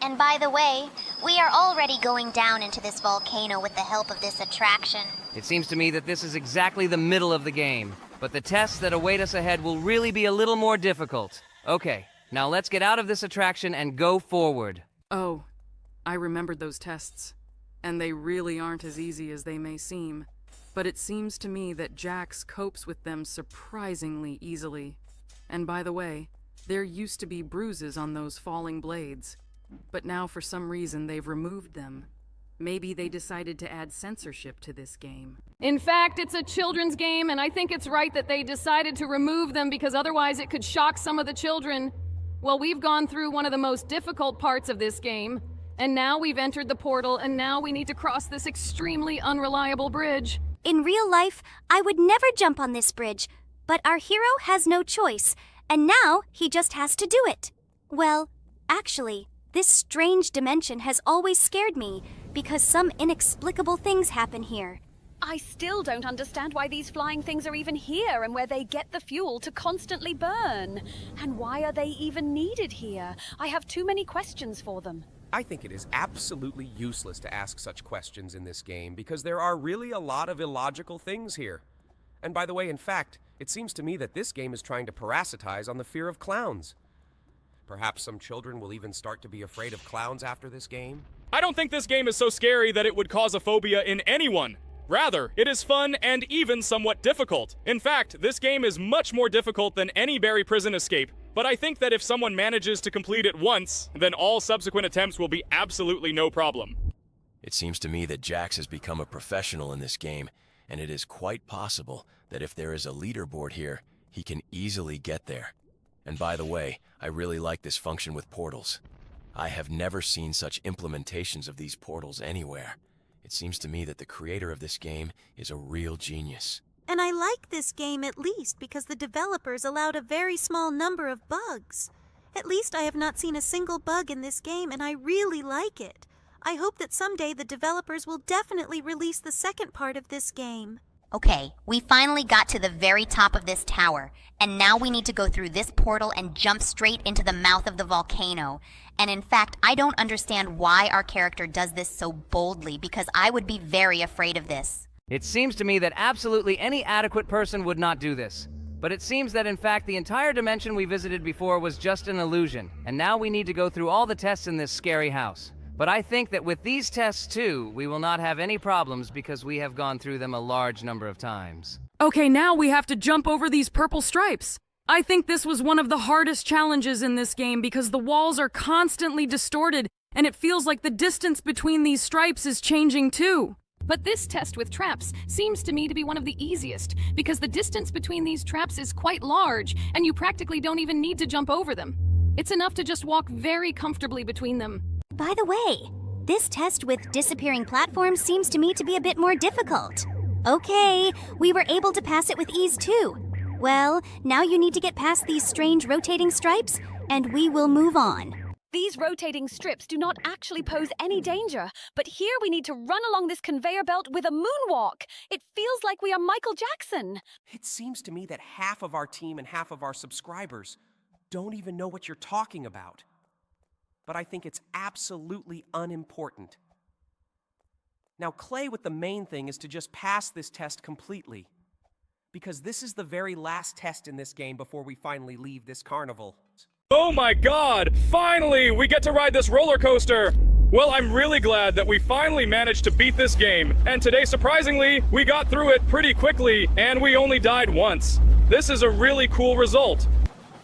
And by the way, we are already going down into this volcano with the help of this attraction. It seems to me that this is exactly the middle of the game, but the tests that await us ahead will really be a little more difficult. Okay, now let's get out of this attraction and go forward. Oh, I remembered those tests, and they really aren't as easy as they may seem. But it seems to me that Jax copes with them surprisingly easily. And by the way, there used to be bruises on those falling blades. But now for some reason they've removed them. Maybe they decided to add censorship to this game. In fact, it's a children's game, and I think it's right that they decided to remove them because otherwise it could shock some of the children. Well, we've gone through one of the most difficult parts of this game, and now we've entered the portal, and now we need to cross this extremely unreliable bridge. In real life, I would never jump on this bridge, but our hero has no choice, and now he just has to do it. Well, actually, this strange dimension has always scared me because some inexplicable things happen here. I still don't understand why these flying things are even here and where they get the fuel to constantly burn. And why are they even needed here? I have too many questions for them. I think it is absolutely useless to ask such questions in this game because there are really a lot of illogical things here. And by the way, in fact, it seems to me that this game is trying to parasitize on the fear of clowns. Perhaps some children will even start to be afraid of clowns after this game. I don't think this game is so scary that it would cause a phobia in anyone. Rather, it is fun and even somewhat difficult. In fact, this game is much more difficult than any Barry prison escape, but I think that if someone manages to complete it once, then all subsequent attempts will be absolutely no problem. It seems to me that Jax has become a professional in this game, and it is quite possible that if there is a leaderboard here, he can easily get there. And by the way, I really like this function with portals. I have never seen such implementations of these portals anywhere. It seems to me that the creator of this game is a real genius. And I like this game at least because the developers allowed a very small number of bugs. At least I have not seen a single bug in this game, and I really like it. I hope that someday the developers will definitely release the second part of this game. Okay, we finally got to the very top of this tower, and now we need to go through this portal and jump straight into the mouth of the volcano. And in fact, I don't understand why our character does this so boldly, because I would be very afraid of this. It seems to me that absolutely any adequate person would not do this. But it seems that in fact the entire dimension we visited before was just an illusion, and now we need to go through all the tests in this scary house. But I think that with these tests too, we will not have any problems because we have gone through them a large number of times. Okay, now we have to jump over these purple stripes. I think this was one of the hardest challenges in this game because the walls are constantly distorted and it feels like the distance between these stripes is changing too. But this test with traps seems to me to be one of the easiest because the distance between these traps is quite large and you practically don't even need to jump over them. It's enough to just walk very comfortably between them. By the way, this test with disappearing platforms seems to me to be a bit more difficult. Okay, we were able to pass it with ease too. Well, now you need to get past these strange rotating stripes, and we will move on. These rotating strips do not actually pose any danger, but here we need to run along this conveyor belt with a moonwalk. It feels like we are Michael Jackson. It seems to me that half of our team and half of our subscribers don't even know what you're talking about. But I think it's absolutely unimportant. Now, Clay, with the main thing is to just pass this test completely. Because this is the very last test in this game before we finally leave this carnival. Oh my god! Finally, we get to ride this roller coaster! Well, I'm really glad that we finally managed to beat this game. And today, surprisingly, we got through it pretty quickly, and we only died once. This is a really cool result.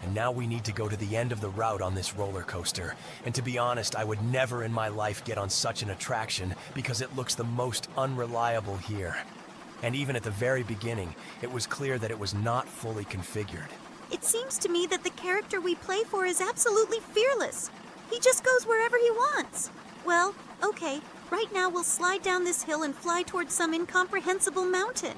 And now we need to go to the end of the route on this roller coaster. And to be honest, I would never in my life get on such an attraction because it looks the most unreliable here. And even at the very beginning, it was clear that it was not fully configured. It seems to me that the character we play for is absolutely fearless. He just goes wherever he wants. Well, okay, right now we'll slide down this hill and fly towards some incomprehensible mountain.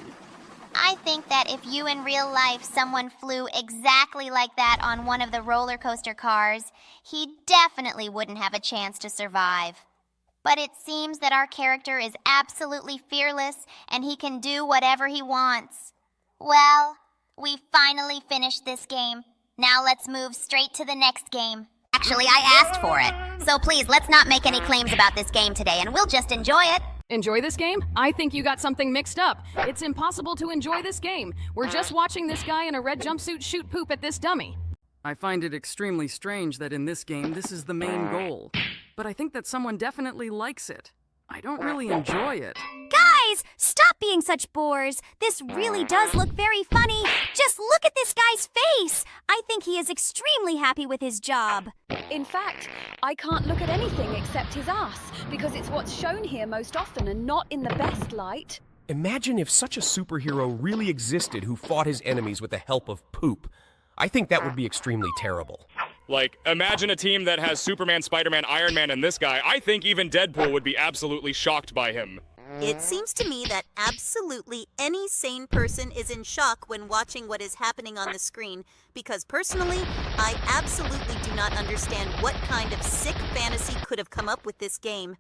I think that if you in real life someone flew exactly like that on one of the roller coaster cars, he definitely wouldn't have a chance to survive. But it seems that our character is absolutely fearless and he can do whatever he wants. Well, we finally finished this game. Now let's move straight to the next game. Actually, I asked for it. So please, let's not make any claims about this game today and we'll just enjoy it. Enjoy this game? I think you got something mixed up. It's impossible to enjoy this game. We're just watching this guy in a red jumpsuit shoot poop at this dummy. I find it extremely strange that in this game this is the main goal. But I think that someone definitely likes it. I don't really enjoy it. Guys, stop being such bores. This really does look very funny. Just look at this guy's face. I think he is extremely happy with his job. In fact, I can't look at anything except his ass, because it's what's shown here most often and not in the best light. Imagine if such a superhero really existed who fought his enemies with the help of poop. I think that would be extremely terrible. Like, imagine a team that has Superman, Spider-Man, Iron Man, and this guy. I think even Deadpool would be absolutely shocked by him. It seems to me that absolutely any sane person is in shock when watching what is happening on the screen, because personally, I absolutely do not understand what kind of sick fantasy could have come up with this game.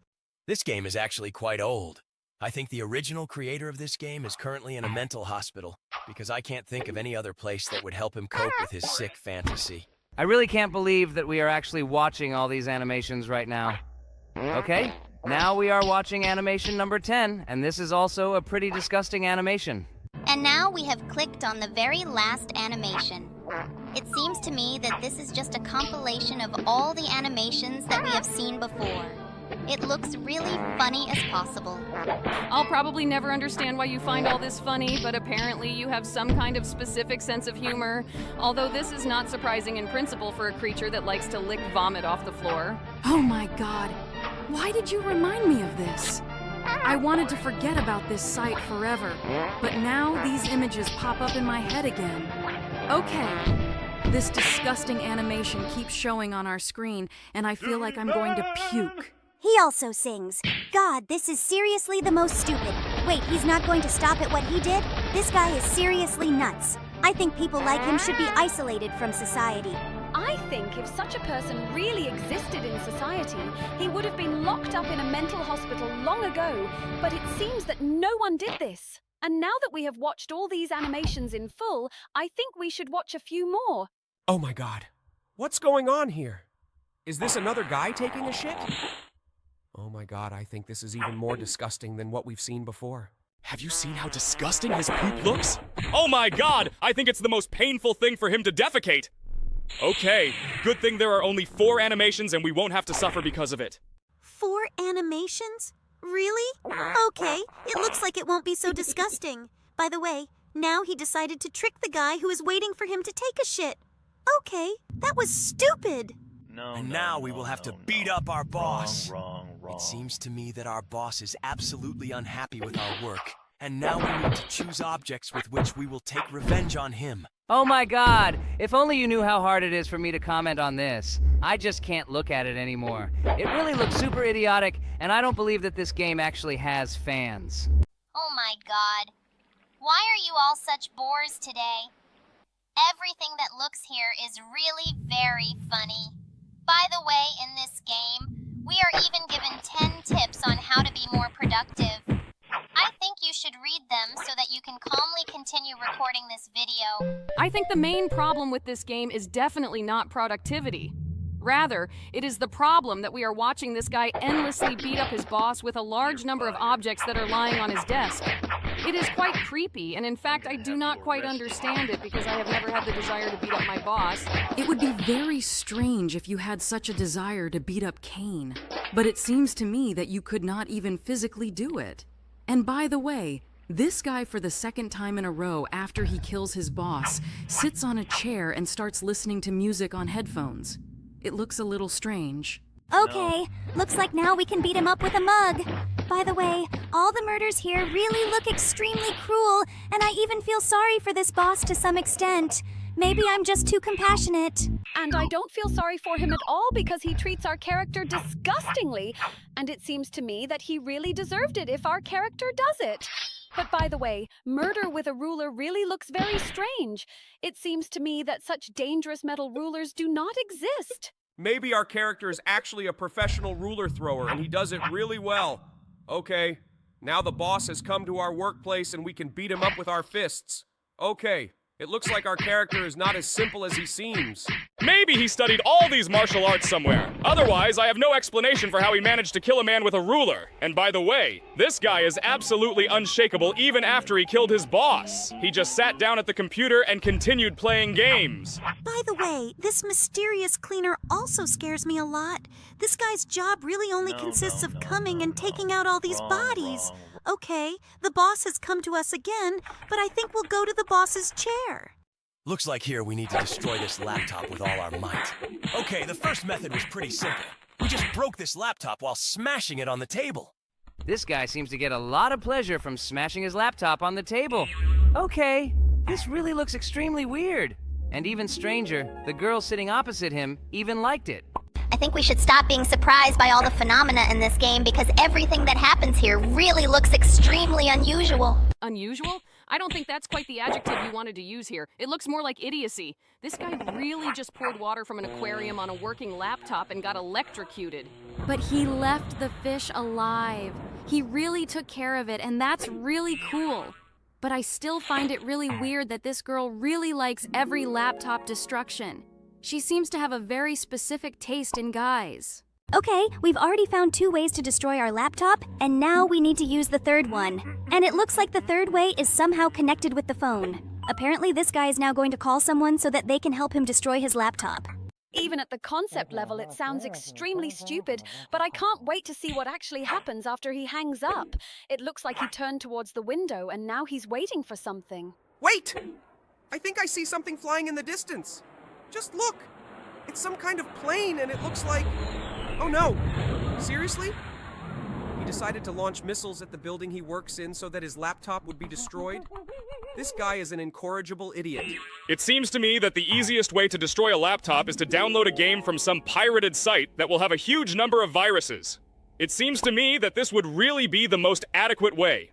This game is actually quite old. I think the original creator of this game is currently in a mental hospital, because I can't think of any other place that would help him cope with his sick fantasy. I really can't believe that we are actually watching all these animations right now. Okay, now we are watching animation number 10, and this is also a pretty disgusting animation. And now we have clicked on the very last animation. It seems to me that this is just a compilation of all the animations that we have seen before. It looks really funny as possible. I'll probably never understand why you find all this funny, but apparently you have some kind of specific sense of humor. Although this is not surprising in principle for a creature that likes to lick vomit off the floor. Oh my god. Why did you remind me of this? I wanted to forget about this site forever, but now these images pop up in my head again. Okay. This disgusting animation keeps showing on our screen, and I feel like I'm going to puke. He also sings. God, this is seriously the most stupid. Wait, he's not going to stop at what he did? This guy is seriously nuts. I think people like him should be isolated from society. I think if such a person really existed in society, he would have been locked up in a mental hospital long ago, but it seems that no one did this. And now that we have watched all these animations in full, I think we should watch a few more. Oh my god. What's going on here? Is this another guy taking a shit? Oh my god, I think this is even more disgusting than what we've seen before. Have you seen how disgusting his poop looks? Oh my god! I think it's the most painful thing for him to defecate! Okay, good thing there are only 4 animations and we won't have to suffer because of it. 4 animations? Really? Okay, it looks like it won't be so disgusting. By the way, Now he decided to trick the guy who is waiting for him to take a shit. Okay, that was stupid. And now we will have to beat up our boss. It seems to me that our boss is absolutely unhappy with our work. And now we need to choose objects with which we will take revenge on him. Oh my god, if only you knew how hard it is for me to comment on this. I just can't look at it anymore. It really looks super idiotic, and I don't believe that this game actually has fans. Oh my god. Why are you all such bores today? Everything that looks here is really very funny. By the way, in this game, we are even given 10 tips on how to be more productive. I think you should read them so that you can calmly continue recording this video. I think the main problem with this game is definitely not productivity. Rather, it is the problem that we are watching this guy endlessly beat up his boss with a large number of objects that are lying on his desk. It is quite creepy, and in fact, I do not quite understand it because I have never had the desire to beat up my boss. It would be very strange if you had such a desire to beat up Kane, but it seems to me that you could not even physically do it. And by the way, this guy for the second time in a row after he kills his boss sits on a chair and starts listening to music on headphones. It looks a little strange. Okay, looks like now we can beat him up with a mug. By the way, all the murders here really look extremely cruel, and I even feel sorry for this boss to some extent. Maybe I'm just too compassionate. And I don't feel sorry for him at all because he treats our character disgustingly. And it seems to me that he really deserved it if our character does it. But by the way, murder with a ruler really looks very strange. It seems to me that such dangerous metal rulers do not exist. Maybe our character is actually a professional ruler thrower and he does it really well. Okay, now the boss has come to our workplace and we can beat him up with our fists. Okay, it looks like our character is not as simple as he seems. Maybe he studied all these martial arts somewhere. Otherwise, I have no explanation for how he managed to kill a man with a ruler. And by the way, this guy is absolutely unshakable even after he killed his boss. He just sat down at the computer and continued playing games. By the way, this mysterious cleaner also scares me a lot. This guy's job really only consists of coming and taking out all these bodies. Okay, the boss has come to us again, but I think we'll go to the boss's chair. Looks like here we need to destroy this laptop with all our might. Okay, the first method was pretty simple. We just broke this laptop while smashing it on the table. This guy seems to get a lot of pleasure from smashing his laptop on the table. Okay, this really looks extremely weird. And even stranger, the girl sitting opposite him even liked it. I think we should stop being surprised by all the phenomena in this game because everything that happens here really looks extremely unusual. Unusual? I don't think that's quite the adjective you wanted to use here. It looks more like idiocy. This guy really just poured water from an aquarium on a working laptop and got electrocuted. But he left the fish alive. He really took care of it, and that's really cool. But I still find it really weird that this girl really likes every laptop destruction. She seems to have a very specific taste in guys. Okay, we've already found 2 ways to destroy our laptop, and now we need to use the third one. And it looks like the third way is somehow connected with the phone. Apparently this guy is now going to call someone so that they can help him destroy his laptop. Even at the concept level, it sounds extremely stupid, but I can't wait to see what actually happens after he hangs up. It looks like he turned towards the window, and now he's waiting for something. Wait! I think I see something flying in the distance. Just look! It's some kind of plane and it looks like... Oh no! Seriously? He decided to launch missiles at the building he works in so that his laptop would be destroyed? This guy is an incorrigible idiot. It seems to me that the easiest way to destroy a laptop is to download a game from some pirated site that will have a huge number of viruses. It seems to me that this would really be the most adequate way.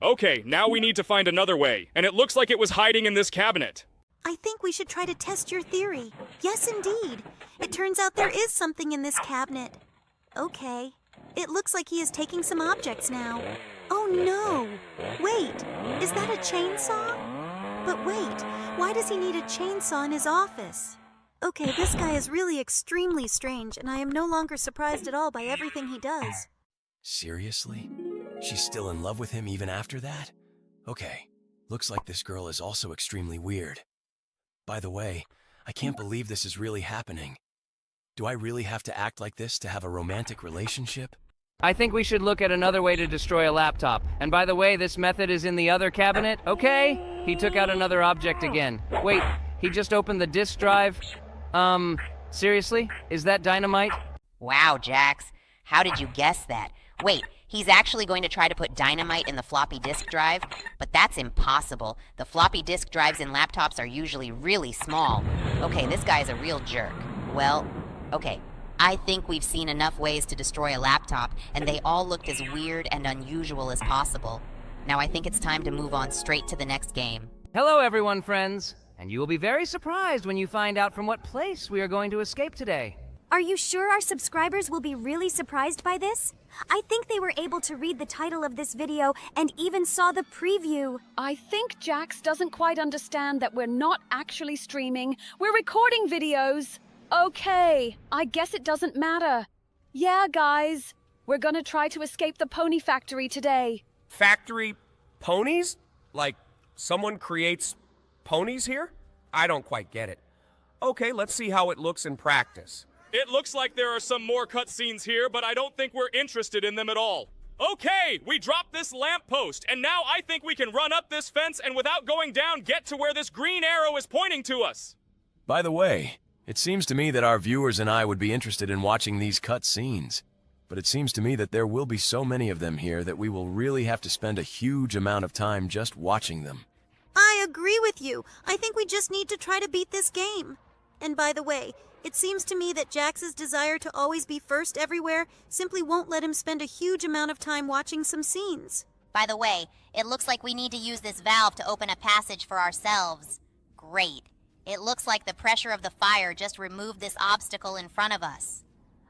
Okay, now we need to find another way, and it looks like it was hiding in this cabinet. I think we should try to test your theory. Yes, indeed. It turns out there is something in this cabinet. Okay. It looks like he is taking some objects now. Oh no! Wait, is that a chainsaw? But wait, why does he need a chainsaw in his office? Okay, this guy is really extremely strange, and I am no longer surprised at all by everything he does. Seriously? She's still in love with him even after that? Okay, looks like this girl is also extremely weird. By the way, I can't believe this is really happening. Do I really have to act like this to have a romantic relationship? I think we should look at another way to destroy a laptop. And by the way, this method is in the other cabinet, okay? He took out another object again. Wait, he just opened the disk drive? Seriously? Is that dynamite? Wow, Jax. How did you guess that? Wait, he's actually going to try to put dynamite in the floppy disk drive? But that's impossible. The floppy disk drives in laptops are usually really small. Okay, this guy's a real jerk. Well, okay. I think we've seen enough ways to destroy a laptop, and they all looked as weird and unusual as possible. Now I think it's time to move on straight to the next game. Hello, everyone, friends. And you will be very surprised when you find out from what place we are going to escape today. Are you sure our subscribers will be really surprised by this? I think they were able to read the title of this video and even saw the preview. I think Jax doesn't quite understand that we're not actually streaming. We're recording videos. Okay, I guess it doesn't matter. Yeah, guys, we're gonna try to escape the pony factory today. Factory ponies? Like someone creates ponies here? I don't quite get it. Okay, let's see how it looks in practice. It looks like there are some more cutscenes here, but I don't think we're interested in them at all. Okay, we dropped this lamppost, and now I think we can run up this fence and without going down get to where this green arrow is pointing to us. By the way, it seems to me that our viewers and I would be interested in watching these cutscenes. But it seems to me that there will be so many of them here that we will really have to spend a huge amount of time just watching them. I agree with you. I think we just need to try to beat this game. And by the way, it seems to me that Jax's desire to always be first everywhere simply won't let him spend a huge amount of time watching some scenes. By the way, it looks like we need to use this valve to open a passage for ourselves. Great. It looks like the pressure of the fire just removed this obstacle in front of us.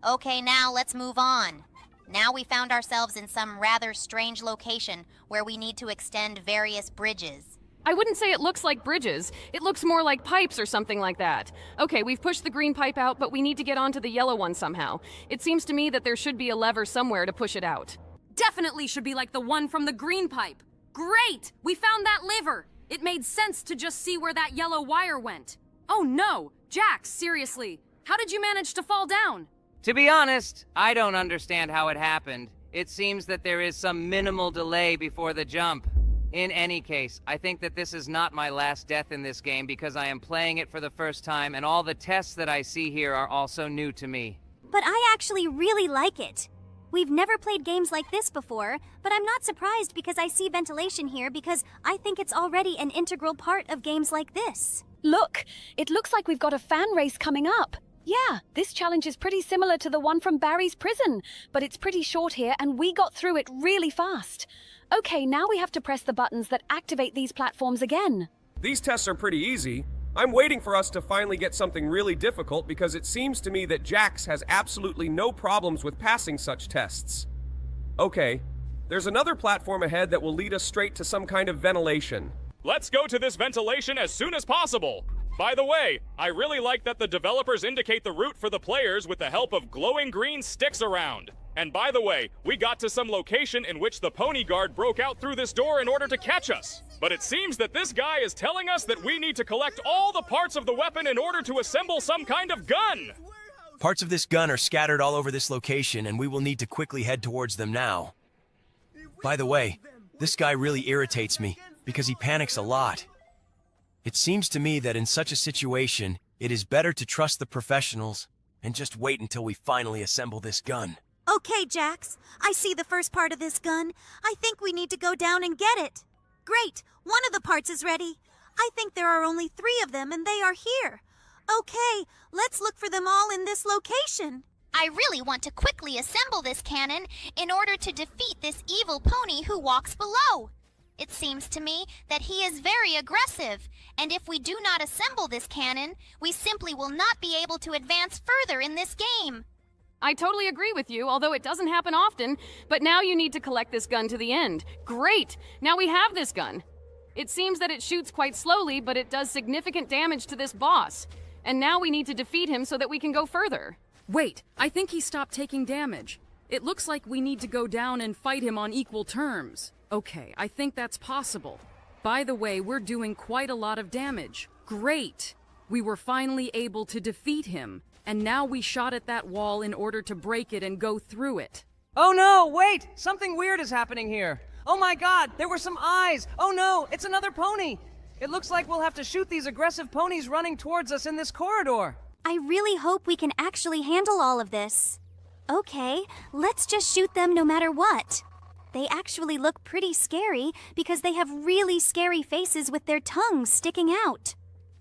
Okay, now let's move on. Now we found ourselves in some rather strange location where we need to extend various bridges. I wouldn't say it looks like bridges. It looks more like pipes or something like that. Okay, we've pushed the green pipe out, but we need to get onto the yellow one somehow. It seems to me that there should be a lever somewhere to push it out. Definitely should be like the one from the green pipe. Great! We found that lever! It made sense to just see where that yellow wire went. Oh no! Jax, seriously, how did you manage to fall down? To be honest, I don't understand how it happened. It seems that there is some minimal delay before the jump. In any case, I think that this is not my last death in this game because I am playing it for the first time and all the tests that I see here are also new to me. But I actually really like it. We've never played games like this before, but I'm not surprised because I see ventilation here because I think it's already an integral part of games like this. Look, it looks like we've got a fan race coming up. Yeah, this challenge is pretty similar to the one from Barry's prison, but it's pretty short here and we got through it really fast. Okay, now we have to press the buttons that activate these platforms again. These tests are pretty easy. I'm waiting for us to finally get something really difficult because it seems to me that Jax has absolutely no problems with passing such tests. Okay, there's another platform ahead that will lead us straight to some kind of ventilation. Let's go to this ventilation as soon as possible. By the way, I really like that the developers indicate the route for the players with the help of glowing green sticks around. And by the way, we got to some location in which the pony guard broke out through this door in order to catch us. But it seems that this guy is telling us that we need to collect all the parts of the weapon in order to assemble some kind of gun. Parts of this gun are scattered all over this location, and we will need to quickly head towards them now. By the way, this guy really irritates me because he panics a lot. It seems to me that in such a situation, it is better to trust the professionals and just wait until we finally assemble this gun. Okay, Jax, I see the first part of this gun. I think we need to go down and get it. Great, one of the parts is ready. I think there are only 3 of them and they are here. Okay, let's look for them all in this location. I really want to quickly assemble this cannon in order to defeat this evil pony who walks below. It seems to me that he is very aggressive, and if we do not assemble this cannon, we simply will not be able to advance further in this game. I totally agree with you, although it doesn't happen often, but now you need to collect this gun to the end. Great! Now we have this gun. It seems that it shoots quite slowly, but it does significant damage to this boss. And now we need to defeat him so that we can go further. Wait, I think he stopped taking damage. It looks like we need to go down and fight him on equal terms. Okay, I think that's possible. By the way, we're doing quite a lot of damage. Great! We were finally able to defeat him. And now we shot at that wall in order to break it and go through it. Oh no, wait! Something weird is happening here. Oh my god, there were some eyes! Oh no, it's another pony! It looks like we'll have to shoot these aggressive ponies running towards us in this corridor. I really hope we can actually handle all of this. Okay, let's just shoot them no matter what. They actually look pretty scary because they have really scary faces with their tongues sticking out.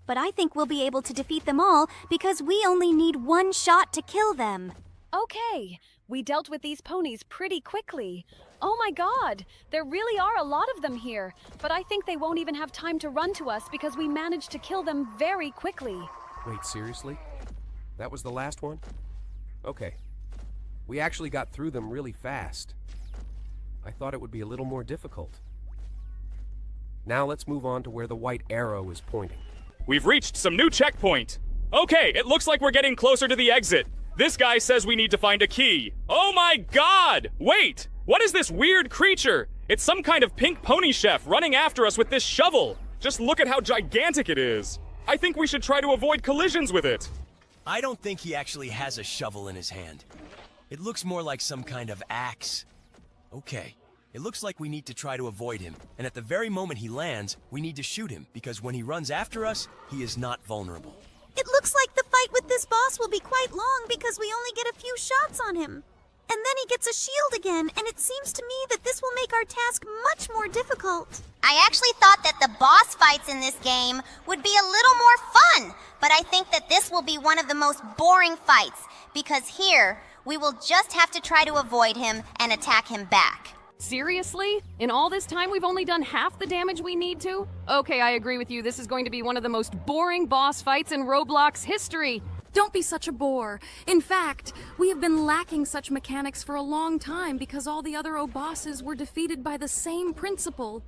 But I think we'll be able to defeat them all because we only need one shot to kill them. Okay, we dealt with these ponies pretty quickly. Oh my god, there really are a lot of them here, but I think they won't even have time to run to us because we managed to kill them very quickly. Wait, seriously? That was the last one? Okay. We actually got through them really fast. I thought it would be a little more difficult. Now let's move on to where the white arrow is pointing. We've reached some new checkpoint. Okay, it looks like we're getting closer to the exit. This guy says we need to find a key. Oh my god! Wait! What is this weird creature? It's some kind of pink pony chef running after us with this shovel. Just look at how gigantic it is. I think we should try to avoid collisions with it. I don't think he actually has a shovel in his hand. It looks more like some kind of axe. Okay, it looks like we need to try to avoid him, and at the very moment he lands, we need to shoot him, because when he runs after us, he is not vulnerable. It looks like the fight with this boss will be quite long because we only get a few shots on him. And then he gets a shield again, and it seems to me that this will make our task much more difficult. I actually thought that the boss fights in this game would be a little more fun, but I think that this will be one of the most boring fights, because here, we will just have to try to avoid him and attack him back. Seriously? In all this time, we've only done half the damage we need to? Okay, I agree with you. This is going to be one of the most boring boss fights in Roblox history. Don't be such a bore. In fact, we have been lacking such mechanics for a long time because all the other bosses were defeated by the same principle.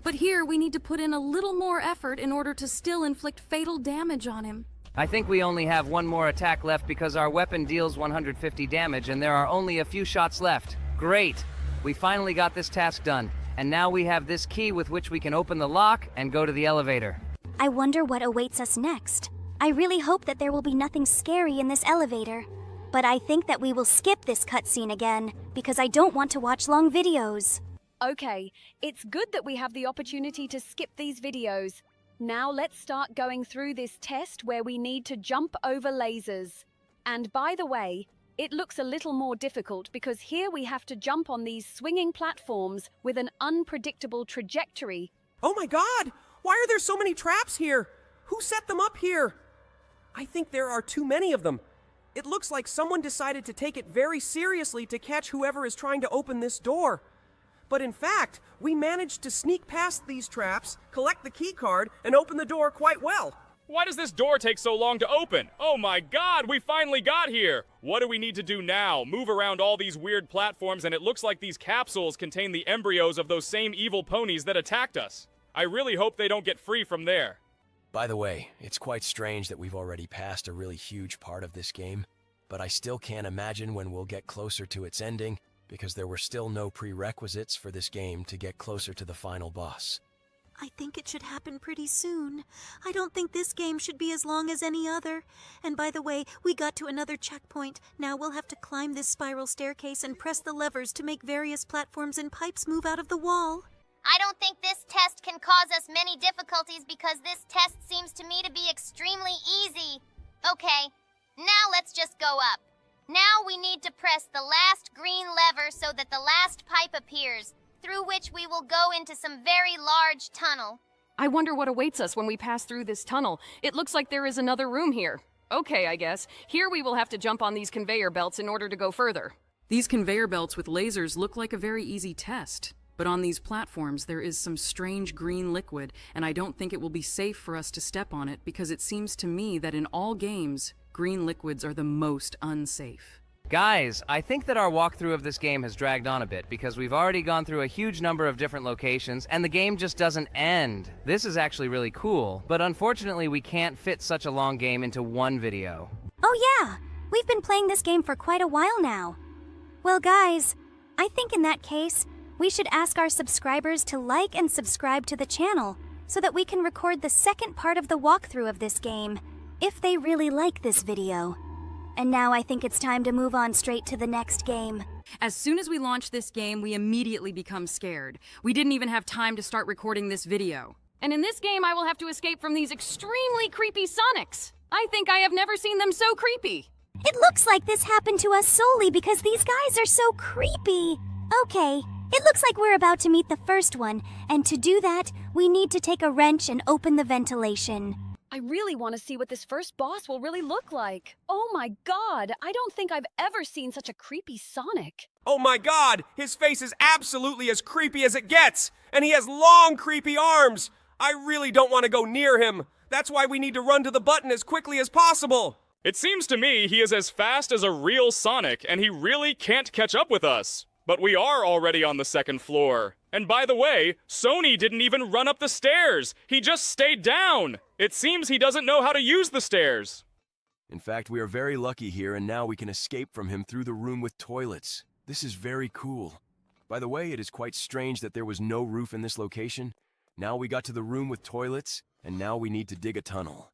But here we need to put in a little more effort in order to still inflict fatal damage on him. I think we only have one more attack left because our weapon deals 150 damage and there are only a few shots left. Great! We finally got this task done, and now we have this key with which we can open the lock and go to the elevator. I wonder what awaits us next. I really hope that there will be nothing scary in this elevator. But I think that we will skip this cutscene again, because I don't want to watch long videos. Okay, it's good that we have the opportunity to skip these videos. Now let's start going through this test where we need to jump over lasers. And by the way, it looks a little more difficult because here we have to jump on these swinging platforms with an unpredictable trajectory. Oh my god! Why are there so many traps here? Who set them up here? I think there are too many of them. It looks like someone decided to take it very seriously to catch whoever is trying to open this door. But in fact, we managed to sneak past these traps, collect the key card, and open the door quite well. Why does this door take so long to open? Oh my god, we finally got here! What do we need to do now? Move around all these weird platforms, and it looks like these capsules contain the embryos of those same evil ponies that attacked us. I really hope they don't get free from there. By the way, it's quite strange that we've already passed a really huge part of this game, but I still can't imagine when we'll get closer to its ending, because there were still no prerequisites for this game to get closer to the final boss. I think it should happen pretty soon. I don't think this game should be as long as any other. And by the way, we got to another checkpoint. Now we'll have to climb this spiral staircase and press the levers to make various platforms and pipes move out of the wall. I don't think this test can cause us many difficulties because this test seems to me to be extremely easy. Okay, now let's just go up. Now we need to press the last green lever so that the last pipe appears, through which we will go into some very large tunnel. I wonder what awaits us when we pass through this tunnel. It looks like there is another room here. Okay, I guess. Here we will have to jump on these conveyor belts in order to go further. These conveyor belts with lasers look like a very easy test. But on these platforms there is some strange green liquid, and I don't think it will be safe for us to step on it because it seems to me that in all games, green liquids are the most unsafe. Guys, I think that our walkthrough of this game has dragged on a bit because we've already gone through a huge number of different locations and the game just doesn't end. This is actually really cool, but unfortunately we can't fit such a long game into one video. Oh yeah, we've been playing this game for quite a while now. Well guys, I think in that case, we should ask our subscribers to like and subscribe to the channel so that we can record the second part of the walkthrough of this game, if they really like this video. And now I think it's time to move on straight to the next game. As soon as we launch this game, we immediately become scared. We didn't even have time to start recording this video. And in this game, I will have to escape from these extremely creepy Sonics. I think I have never seen them so creepy. It looks like this happened to us solely because these guys are so creepy. Okay, it looks like we're about to meet the first one, and to do that, we need to take a wrench and open the ventilation. I really want to see what this first boss will really look like. Oh my god, I don't think I've ever seen such a creepy Sonic. Oh my god, his face is absolutely as creepy as it gets, and he has long, creepy arms. I really don't want to go near him. That's why we need to run to the button as quickly as possible. It seems to me he is as fast as a real Sonic, and he really can't catch up with us. But we are already on the second floor. And by the way, Sony didn't even run up the stairs. He just stayed down. It seems he doesn't know how to use the stairs. In fact, we are very lucky here, and now we can escape from him through the room with toilets. This is very cool. By the way, it is quite strange that there was no roof in this location. Now we got to the room with toilets, and now we need to dig a tunnel.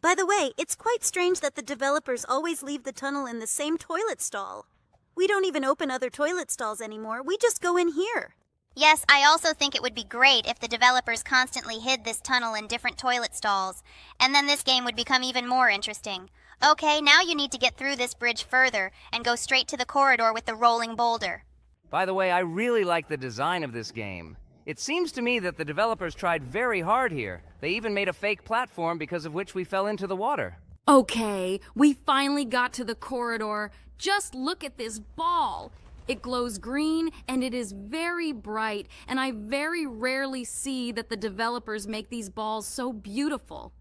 By the way, it's quite strange that the developers always leave the tunnel in the same toilet stall. We don't even open other toilet stalls anymore. We just go in here. Yes, I also think it would be great if the developers constantly hid this tunnel in different toilet stalls, and then this game would become even more interesting. Okay, now you need to get through this bridge further and go straight to the corridor with the rolling boulder. By the way, I really like the design of this game. It seems to me that the developers tried very hard here. They even made a fake platform because of which we fell into the water. Okay, we finally got to the corridor. Just look at this ball. It glows green and it is very bright, and I very rarely see that the developers make these balls so beautiful.